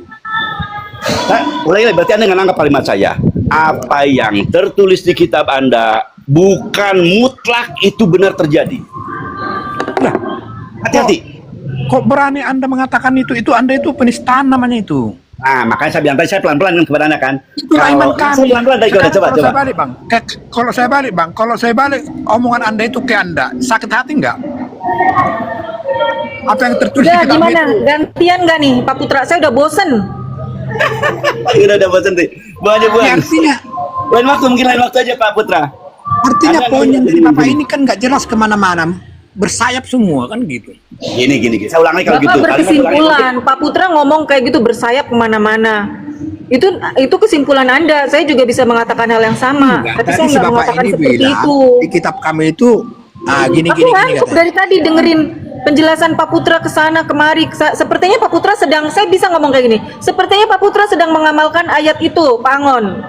Nah, mulai berarti Anda nggak nangkap kalimat saya. Apa yang tertulis di kitab Anda bukan mutlak itu benar terjadi. Nah, Hati-hati. kok berani Anda mengatakan itu? Itu Anda itu penistaan namanya itu. Nah, makanya saya bilang tadi saya pelan-pelan kepada Anda kan. Itulah iman kami. Saya pelan-pelan tadi Sekarang coba. Saya balik, Bang. Kalau saya balik omongan Anda itu ke Anda, sakit hati enggak? Apa yang tertulis Udah di kitab gimana? itu? Gantian nggak nih Pak Putra? Saya udah bosen. Udah bosan nih. Buang aja buang. Ya, artinya Lain waktu, mungkin lain waktu aja Pak Putra. Artinya Anda poin yang nggak dari jadi Bapak gini. ini kan nggak jelas kemana-mana, bersayap semua kan gitu. Gini. Saya ulangi kalau Bapak gitu. berkesimpulan, Pak Putra ngomong kayak gitu bersayap kemana-mana. Itu kesimpulan Anda. Saya juga bisa mengatakan hal yang sama, Enggak, tapi tadi saya si nggak Bapak mengatakan ini seperti bilang itu. di kitab kami itu gini Aku gini ngantuk katanya. dari tadi dengerin penjelasan Pak Putra ke sana kemari. Sepertinya Pak Putra saya bisa ngomong kayak gini. Sepertinya Pak Putra sedang mengamalkan ayat itu, Pak Angon.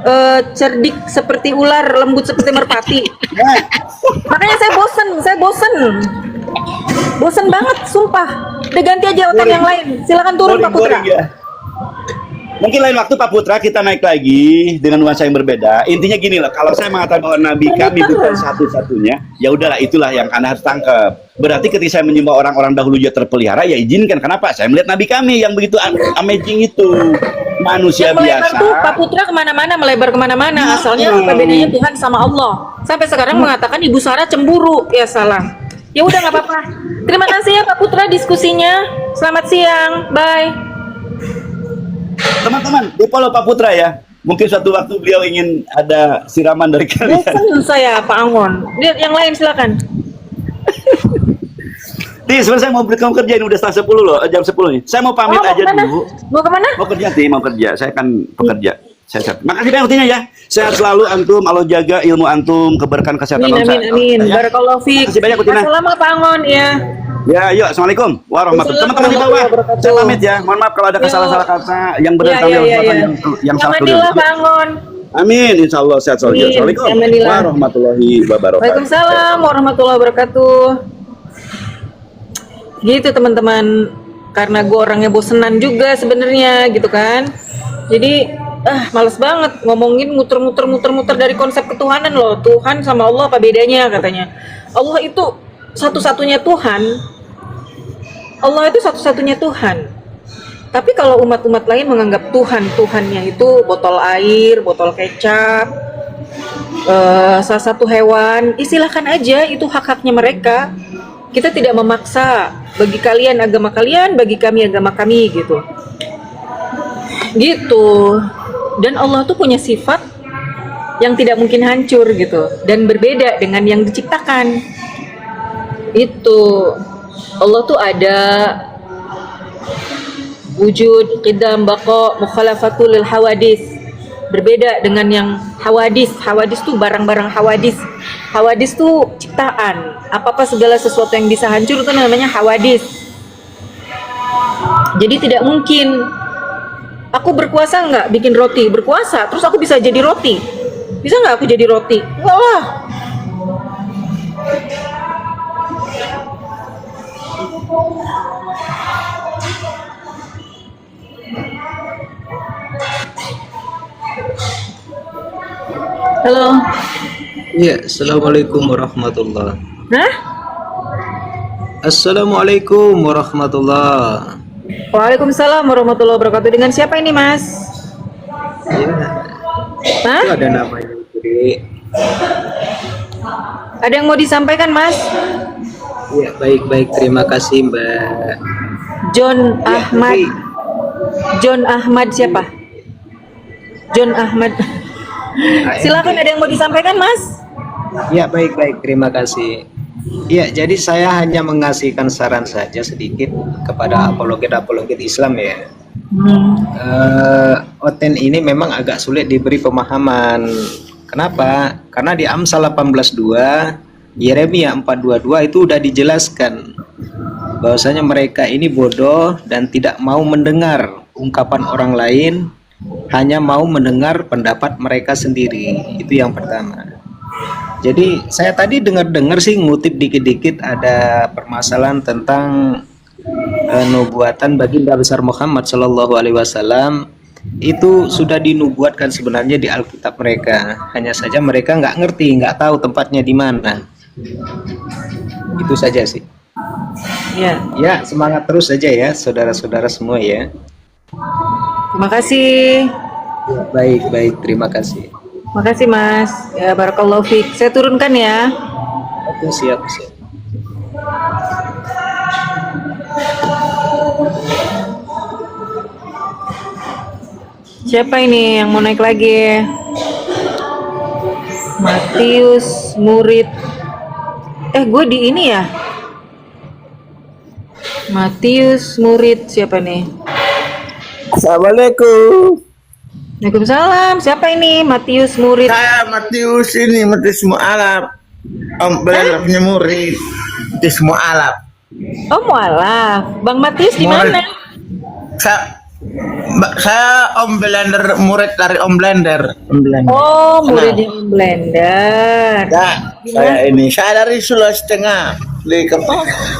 Cerdik seperti ular, lembut seperti merpati. Makanya saya bosen. Bosen banget, sumpah. Udah ganti aja otak yang lain. Silakan turun Pak Putra. Boring, ya. Mungkin lain waktu Pak Putra kita naik lagi dengan nuansa yang berbeda. Intinya gini lah, kalau saya mengatakan bahwa Nabi kami bukan satu-satunya, ya udahlah itulah yang Anda harus tangkap. Berarti ketika saya menyembah orang-orang dahulu juga terpelihara, ya izinkan. Kenapa? Saya melihat Nabi kami yang begitu amazing itu. Manusia Yang melebar biasa. tuh Pak Putra kemana-mana, melebar kemana-mana. Asalnya apa bedanya Tuhan sama Allah? Sampai sekarang mengatakan Ibu Sarah cemburu. Ya salah. Ya udah nggak apa-apa. Terima kasih ya Pak Putra diskusinya. Selamat siang. Bye. Teman-teman, di follow Pak Putra ya. Mungkin suatu waktu beliau ingin ada siraman dari kalian. Bosen saya Pak Angon. Lihat yang lain silakan. Nih, sebenarnya saya mau beli kamu kerja ini udah setengah 10 loh, jam 10 nih. Saya mau pamit mau aja kemana? dulu. Mau kemana? Mau kerja sih, mau kerja. Saya kan pekerja. Saya siap. Makasih banyak waktunya ya. Sehat selalu antum, Allah jaga ilmu antum, keberkahan kesehatan Amin. Ya. Barakallahu fiik. Makasih banyak Kutina. Assalamualaikum Pak Angon ya. Ya, yuk, assalamualaikum warahmatullahi. Teman-teman di bawah, Warahmatullahi wabarakatuh. saya pamit ya. Mohon maaf kalau ada kesalahan kata, yang benar Ya, kami ya, ya, ucapkan, ya. yang salah keliru. Alhamdulillah Pak Angon. Amin, insya Allah sehat selalu. Amin. Assalamualaikum Alhamdulillah. warahmatullahi wabarakatuh. Waalaikumsalam warahmatullahi wabarakatuh. Gitu teman-teman, karena gue orangnya bosenan juga sebenarnya gitu kan. Jadi males banget ngomongin muter-muter dari konsep ketuhanan loh. Tuhan sama Allah apa bedanya katanya. Allah itu satu-satunya Tuhan. Allah itu satu-satunya Tuhan. Tapi kalau umat-umat lain menganggap Tuhannya itu botol air, botol kecap, salah satu hewan, silahkan aja, itu hak-haknya mereka. Kita tidak memaksa, bagi kalian agama kalian, bagi kami agama kami gitu. Dan Allah tuh punya sifat yang tidak mungkin hancur gitu, dan berbeda dengan yang diciptakan. Itu Allah tuh ada wujud, qidam, baqa, mukhalafatul lil hawadis. Berbeda dengan yang hawadis. Hawadis tuh barang-barang hawadis. Hawadis tuh ciptaan. Apa-apa segala sesuatu yang bisa hancur itu namanya hawadis. Jadi tidak mungkin aku berkuasa nggak bikin roti. Berkuasa, terus aku bisa jadi roti. Bisa nggak aku jadi roti? Enggak lah. Halo. Ya, assalamualaikum warahmatullah. Hah? Assalamualaikum warahmatullah. Waalaikumsalam warahmatullahi wabarakatuh. Dengan siapa ini, Mas? Ya, Hah? itu ada namanya Putri. Ada yang mau disampaikan, Mas? Ya, baik-baik. Terima kasih, Mbak. John Ya, Ahmad. tapi John Ahmad siapa? John Ahmad. Silakan, ada yang mau disampaikan, Mas? ya, baik-baik. Terima kasih. Ya, jadi saya hanya mengasihkan saran saja sedikit kepada apologet-apologet Islam ya. Oten ini memang agak sulit diberi pemahaman. Kenapa? Karena di Amsal 18:2, Yeremia 4:22 itu udah dijelaskan bahwasanya mereka ini bodoh dan tidak mau mendengar ungkapan orang lain, hanya mau mendengar pendapat mereka sendiri. Itu yang pertama. Jadi saya tadi dengar-dengar sih ngutip dikit-dikit ada permasalahan tentang nubuatan baginda besar Muhammad Shallallahu Alaihi Wasallam itu sudah dinubuatkan sebenarnya di Alkitab mereka. Hanya saja mereka nggak ngerti, nggak tahu tempatnya di mana. Itu saja sih. Ya, Ya, semangat terus saja ya, saudara-saudara semua ya. terima kasih. Ya, baik-baik, terima kasih. Makasih, Mas. Ya, barakallahu fiik. Saya turunkan ya. Oke, siap, siap. Siapa ini yang mau naik lagi? Matius, murid. Gue di ini ya. Matius, murid. Siapa nih? Assalamualaikum. Waalaikumsalam. Siapa ini? Matius, murid. Saya Matius ini, Matius Mu'alaf. Om belajar punya murid. Matius Mu'alaf. Oh, mualaf. Bang Matius di Murid. mana? Saya Om Blender, murid dari Om Blender. Om Blender. Oh, muridnya Om Blender. Ya, saya ini. Saya dari Sulawesi Tengah.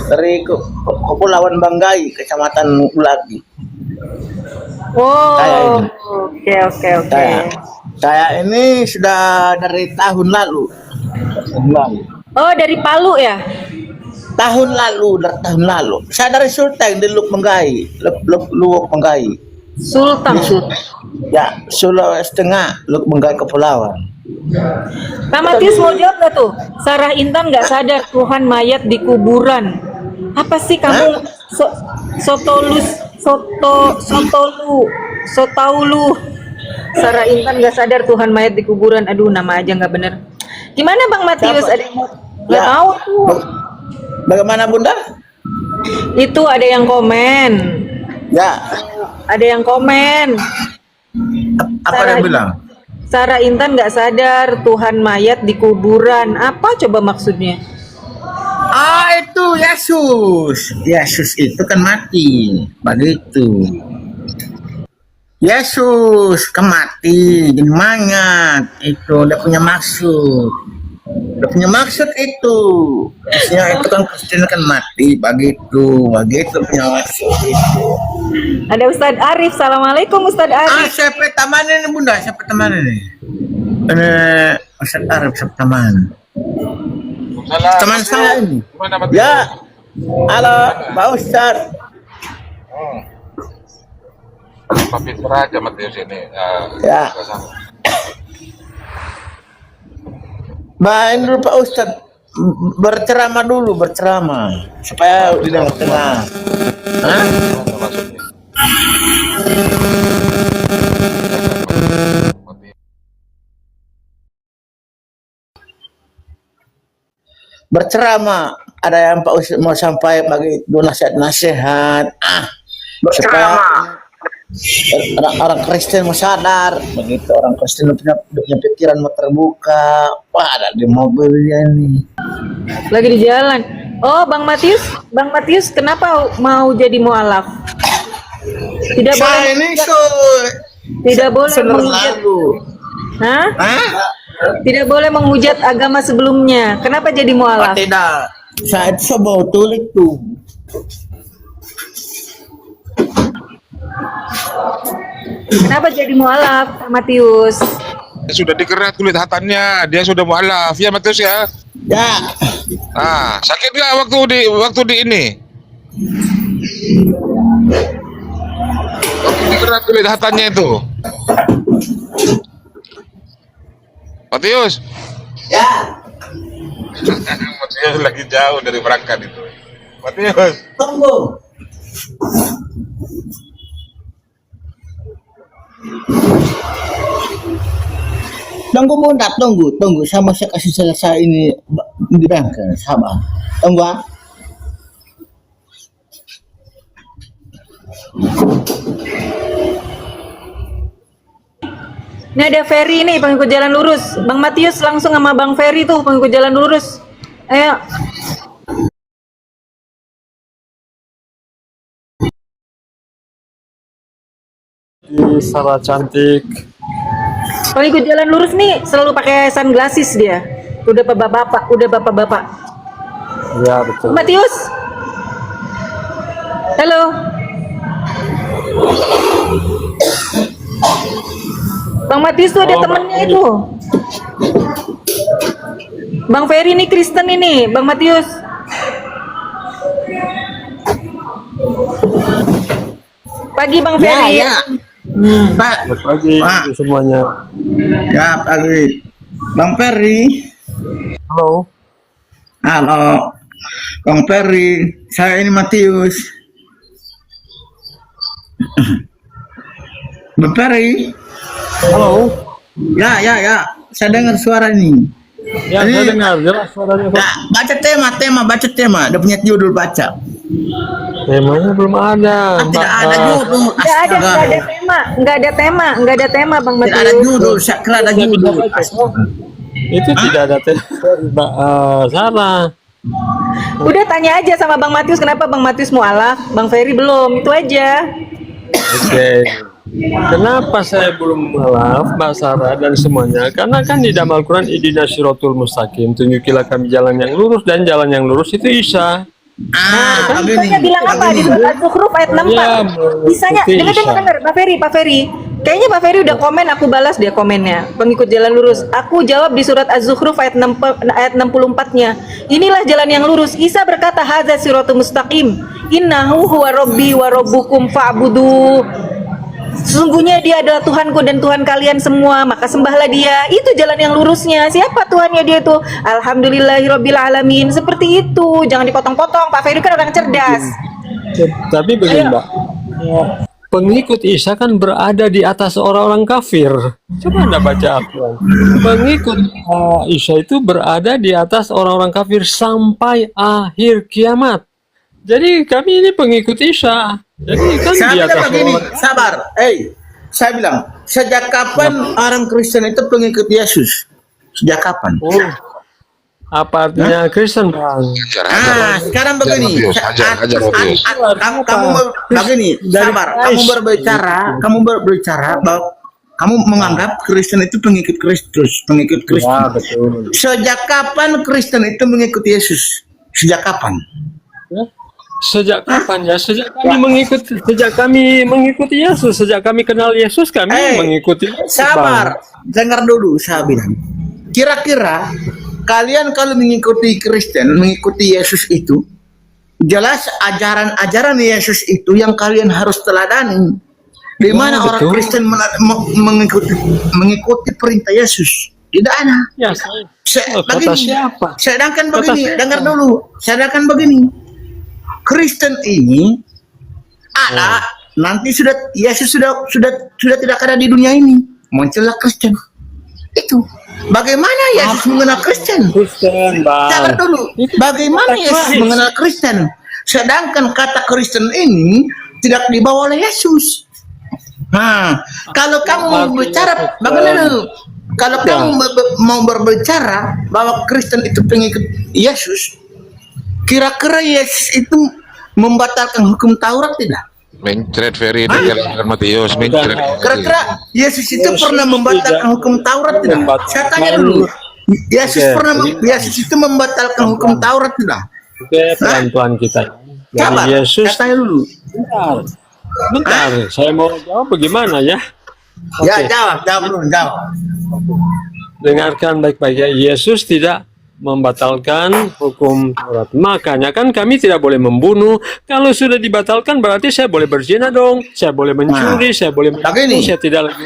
Dari Kepulauan Banggai, Kecamatan Ulagi. Saya Oh, ini. oke. Saya ini sudah dari tahun lalu. Oh, dari Palu ya? Tahun lalu. Saya dari Sulteng di Luk Banggai. Luk Banggai. Sultan. Ya, Sulawesi Tengah, Luk Banggai Kepulauan. Pak Matius mau jawab nggak tuh? Sarah Intan nggak sadar Tuhan mayat di kuburan. Apa sih kamu sotaulu? Sarah Intan nggak sadar Tuhan mayat di kuburan. Aduh, nama aja nggak bener. Gimana Bang Matius? Siapa? Ada yang nggak Ya. tahu tuh? Bagaimana Bunda? Itu ada yang komen. Ya, Ada yang komen. apa dia bilang? Sarah Intan nggak sadar Tuhan mayat di kuburan. Apa coba maksudnya? Ah, itu Yesus. Yesus itu kan mati. Begitu. Yesus kan mati jadi mayat. Itu dia punya maksud. Dia punya maksud itu. Maksudnya itu kan Kristen kan mati. Begitu punya maksud itu. Ada Ustadz Arif. Assalamualaikum Ustadz Arif. Siapa teman ini Bunda? Siapa teman ini? Ustaz Arif, siapa teman? Teman saya ini. Ya. Halo, Pak Ustaz. Pak Peter aja Matius ini. Ya. Main dulu Pak Ustaz. Berceramah dulu, supaya didengar. Hah? Berceramah, ada yang Pak Ustaz mau sampai bagi nasihat-nasihat supaya orang Kristen mau sadar begitu, orang Kristen punya pikiran mau terbuka. Wah, ada di mobilnya nih Lagi di jalan. Oh, Bang Matius kenapa mau jadi mualaf? Tidak boleh. saya ini Tidak boleh menghujat. lalu. Hah? Hah? Tidak boleh menghujat agama sebelumnya. Kenapa jadi mualaf? Tidak, saya itu betul itu. Kenapa jadi mualaf, Pak Matius? Sudah dikerat kulit hatannya, dia sudah mualaf ya Matius ya. Ya, Sakit nggak waktu di ini? Waktu dikerat kulit hatannya itu. Matius, ya. Matius lagi jauh dari berangkat itu. Matius. Tunggu. Tunggu bentar, tunggu. Sama saya kasih selesai ini di bengkel, sabar. Tunggu. Ah. Ini ada Ferry nih, pengikut jalan lurus. Bang Matius langsung sama Bang Ferry tuh, pengikut jalan lurus. Ayo. Sarah cantik. Pengikut jalan lurus nih selalu pakai sunglasses dia. Udah bapak-bapak. Ya betul. Matius. Halo. Bang Matius tuh ada temennya itu. Bang Ferry ini Kristen ini, Bang Matius. Pagi Bang Ferry. Ya. Pak. Selamat pagi Pak. semuanya. Ya, pagi. Bang Ferry. Halo. Halo. Bang Ferry, saya ini Matius. Bang Ferry. Halo. Ya. Saya dengar suara ini. Ya, Ini- saya dengar jelas suaranya. Pak. Nah, baca tema. Dia punya judul baca. Temanya belum ada. Tidak ada judul. Nggak ada tema Bang Tidak ada Matius. judul. Saya kira ada judul. Itu tidak ada tema. Mbak Sarah. Udah tanya aja sama Bang Matius kenapa Bang Matius mualaf, Bang Ferry belum, itu aja. Oke. Kenapa saya belum maaf Mbak Sarah dan semuanya? Karena kan di dalam Al-Quran Ihdinas Shiratal Mustaqim, tunjukilah kami jalan yang lurus, dan jalan yang lurus itu Isa. Begini. Isanya bilang apa di surat Az-Zukhruf ayat 64? Ya, Isanya mengikuti Isa. dengar Pak Ferry. Kayaknya Pak Ferry udah komen, aku balas dia komennya. Pengikut jalan lurus. Aku jawab di surat Az-Zukhruf ayat 64-nya. Inilah jalan yang lurus. Isa berkata, "Hadza siratul mustaqim. Innahu huwa rabbi wa rabbukum fa'budu." Sesungguhnya dia adalah Tuhanku dan Tuhan kalian semua, maka sembahlah dia. Itu jalan yang lurusnya. Siapa Tuhannya dia itu? Alhamdulillahirabbil alamin. Seperti itu. Jangan dipotong-potong. Pak Ferry kan orang cerdas. Tapi begini Mbak, pengikut Isa kan berada di atas orang-orang kafir. Coba Anda baca Al-Quran. Pengikut Isa itu berada di atas orang-orang kafir sampai akhir kiamat. Jadi kami ini pengikut Isa. Jadi kan Saya di bilang atas begini, orang. sabar. Saya bilang, sejak kapan orang Kristen itu pengikut Yesus? Sejak kapan? Oh, apa artinya Kristen Bang? Sekarang begini. Ajar Matius. Kamu begini, sabar. Kamu berbicara bahwa kamu menganggap Kristen itu pengikut Kristus, pengikut Kristus. Ya betul. Sejak kapan Kristen itu mengikut Yesus? Sejak kapan? Ya. Sejak kapan ya? Sejak kami mengikuti Yesus, sejak kami kenal Yesus kami mengikuti. Sabar, dengar dulu saya bilang. Kira-kira kalian kalau mengikuti Kristen, mengikuti Yesus itu, jelas ajaran-ajaran Yesus itu yang kalian harus teladani. Di mana orang betul. Kristen mengikuti perintah Yesus? Tidak ada. Ya, kata siapa? Sedangkan Kata begini, siapa? dengar dulu. Sedangkan begini. Kristen ini ada nanti Yesus sudah tidak ada di dunia ini, muncullah Kristen. Itu bagaimana Yesus mengenal Kristen? Kristen, Bang. Sabar dulu. Bagaimana Yesus mengenal Kristen? Sedangkan kata Kristen ini tidak dibawa oleh Yesus. Nah, kalau kamu mau berbicara, bagaimana dulu? Kalau kamu mau berbicara bahwa Kristen itu pengikut Yesus, kira-kira Yesus itu membatalkan hukum Taurat tidak? Mencret Ferry dengan Matius. Mencret. Kira-kira Yesus itu pernah membatalkan hukum Taurat tidak? Saya tanya dulu. Yesus itu membatalkan hukum Taurat tidak? Oke, pelan-pelan kita. Jadi Sabar, Yesus. saya tanya dulu. Bentar. Saya mau jawab bagaimana ya? Ya, Oke. jawab dulu, jawab. Dengarkan baik-baik ya. Yesus tidak membatalkan hukum Taurat. Makanya kan kami tidak boleh membunuh. Kalau sudah dibatalkan berarti saya boleh berzina dong. Saya boleh mencuri, saya boleh begini. saya tidak lagi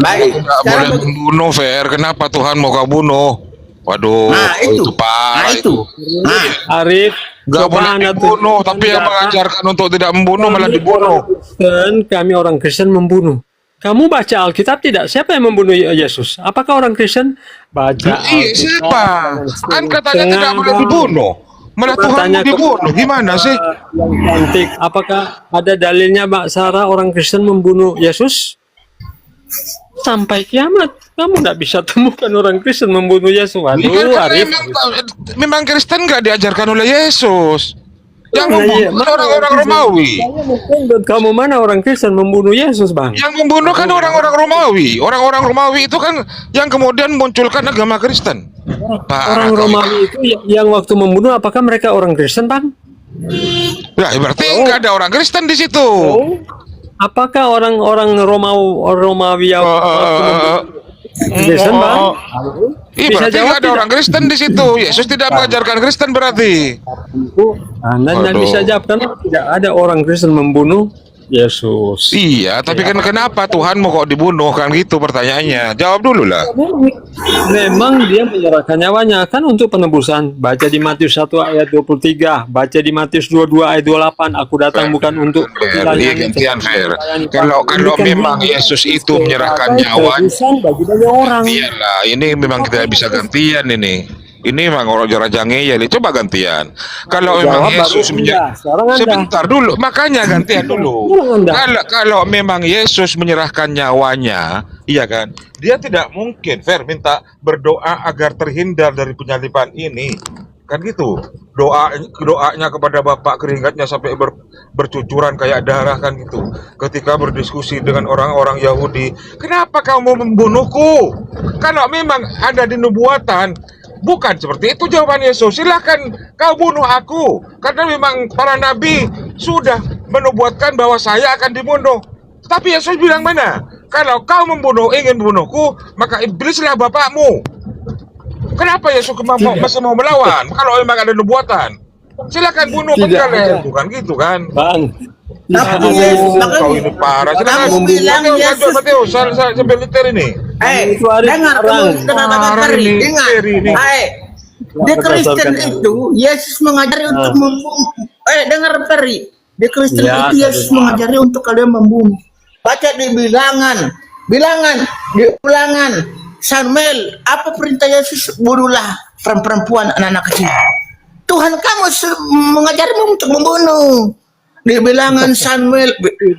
Baik. Nggak boleh membunuh, Fer. Kenapa Tuhan mau kau bunuh? Waduh, Nah, itu. parah Nah, itu. Nah, Arif, Gak coba boleh Anda dibunuh, tapi yang mengajarkan untuk tidak membunuh malah dibunuh. Kami orang Kristen membunuh. Kamu baca Alkitab tidak? Siapa yang membunuh Yesus? Apakah orang Kristen? Baca Iya, Alkitab. siapa? Kan katanya tidak boleh dibunuh. Malah Tuhan mau dibunuh. Gimana sih? Yang cantik. Apakah ada dalilnya Mbak Sarah orang Kristen membunuh Yesus? Sampai kiamat kamu tidak bisa temukan orang Kristen membunuh Yesus. Waduh, Karena Arif. memang Kristen nggak diajarkan oleh Yesus. Yang Nah, membunuh iya, kan mana orang-orang Kristen? Romawi. Saya mau tanya, kamu mana orang Kristen membunuh Yesus, Bang? Yang membunuh kan orang-orang Romawi. Orang-orang Romawi itu kan yang kemudian munculkan agama Kristen. Orang Romawi itu yang waktu membunuh, apakah mereka orang Kristen, Bang? Ya, berarti nggak ada orang Kristen di situ. Apakah orang-orang Romawi yang waktu membunuh Kristen, Bang? Iya, Bisa berarti jawab nggak ada tidak? orang Kristen di situ. Yesus tidak mengajarkan Kristen berarti. Anda tidak Waduh. bisa jawab karena tidak ada orang Kristen membunuh Yesus. Iya, tapi kan kenapa Tuhan mau kok dibunuh kan gitu pertanyaannya. Jawab dulu lah. Memang dia menyerahkan nyawanya kan untuk penebusan. Baca di Matius 1 ayat 23, baca di Matius 22 ayat 28, aku datang bukan untuk Fair, iya gantian fair. Kalau memang Yesus itu menyerahkan nyawanya, bagi banyak orang. iyalah ini memang kita bisa gantian ini. Ini memang orang raja ngeyel, coba gantian. Kalau memang Jawab Yesus baru Anda. Sekarang Anda. sebentar dulu, makanya gantian dulu. Sekarang Anda. Kalau memang Yesus menyerahkan nyawanya, iya kan? Dia tidak mungkin fair minta berdoa agar terhindar dari penyaliban ini. Kan gitu. Doanya kepada Bapak keringatnya sampai bercucuran kayak darah kan gitu. Ketika berdiskusi dengan orang-orang Yahudi, kenapa kamu membunuhku? Kalau memang ada di nubuatan, bukan seperti itu jawaban Yesus. Silahkan kau bunuh aku, karena memang para nabi sudah menubuatkan bahwa saya akan dibunuh. Tapi Yesus bilang mana? Kalau kau ingin membunuhku, maka iblislah bapakmu. Kenapa Yesus masih mau melawan? Kalau memang ada nubuatan, silakan bunuh kalian, bukan gitu kan? Bang, tapi Yesus, Kau ini parah. kamu bilang Yesus. Mateus, sampai liter ini. itu hari Dengar perang. kamu Ferry, dengar. ini. Di Kristen itu Yesus mengajari untuk membunuh. Dengar Ferry. Di Kristen Ya, itu Yesus mengajari untuk kalian membunuh. Baca di bilangan, di ulangan. Samuel, apa perintah Yesus? Bunuhlah perempuan, anak-anak kecil. Tuhan kamu mengajarimu untuk membunuh. Di bilangan Samuel,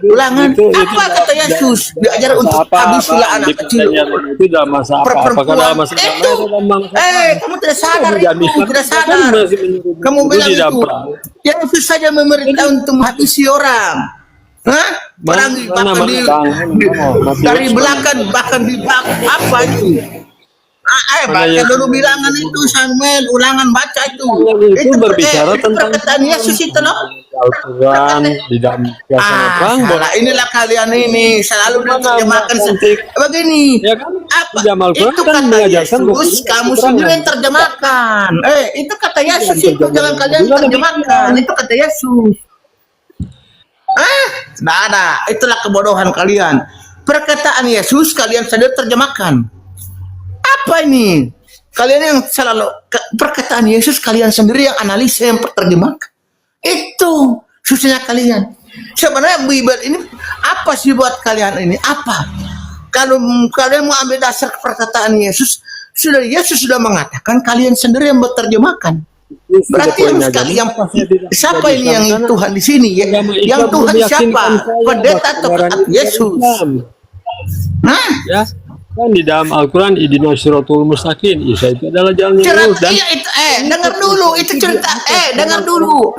ulangan, apa kata Yesus? Diajar untuk habisilah anak kecil. Itu dalam masa apa? Apakah dalam masa Itu, kamu tidak sadar itu, tidak sadar. Kamu bilang itu, Yesus saja memerintah untuk menghabisi orang. Hah? Perangi bahkan dari belakang, bahkan di belakang, apa itu? Baca dulu bilangan itu Samuel, ulangan baca itu. Itu berbicara tentang perkataan Yesus itu loh. Al-Quran di dalam suasana perang. Salah. Inilah kalian ini selalu diterjemahkan begini. Ya kan? Apa? Di dalam Al-Quran Itu kan kata mengajarkan bahwa Yesus, kamu sendiri yang terjemahkan. Itu kata Yesus itu, jangan kalian terjemahkan. Itu kata Yesus. Tidak ada. Itulah kebodohan kalian. Perkataan Yesus kalian sendiri terjemahkan. Apa ini? Kalian yang selalu perkataan Yesus kalian sendiri yang analisa, yang terjemahkan. Itu susahnya kalian. Sebenarnya Bible ini apa sih buat kalian ini? Apa? Kalau kalian mau ambil dasar perkataan Yesus, Yesus sudah mengatakan, kalian sendiri yang berterjemahkan. Berarti yang siapa ini yang Tuhan di sini? Yang Tuhan siapa? Pendeta atau Yesus? Ya, kan di dalam Al-Quran ihdinas siratal mustaqim, Isa itu adalah jalan yang lurus. Dan dengar dulu itu cerita. Dengar dulu.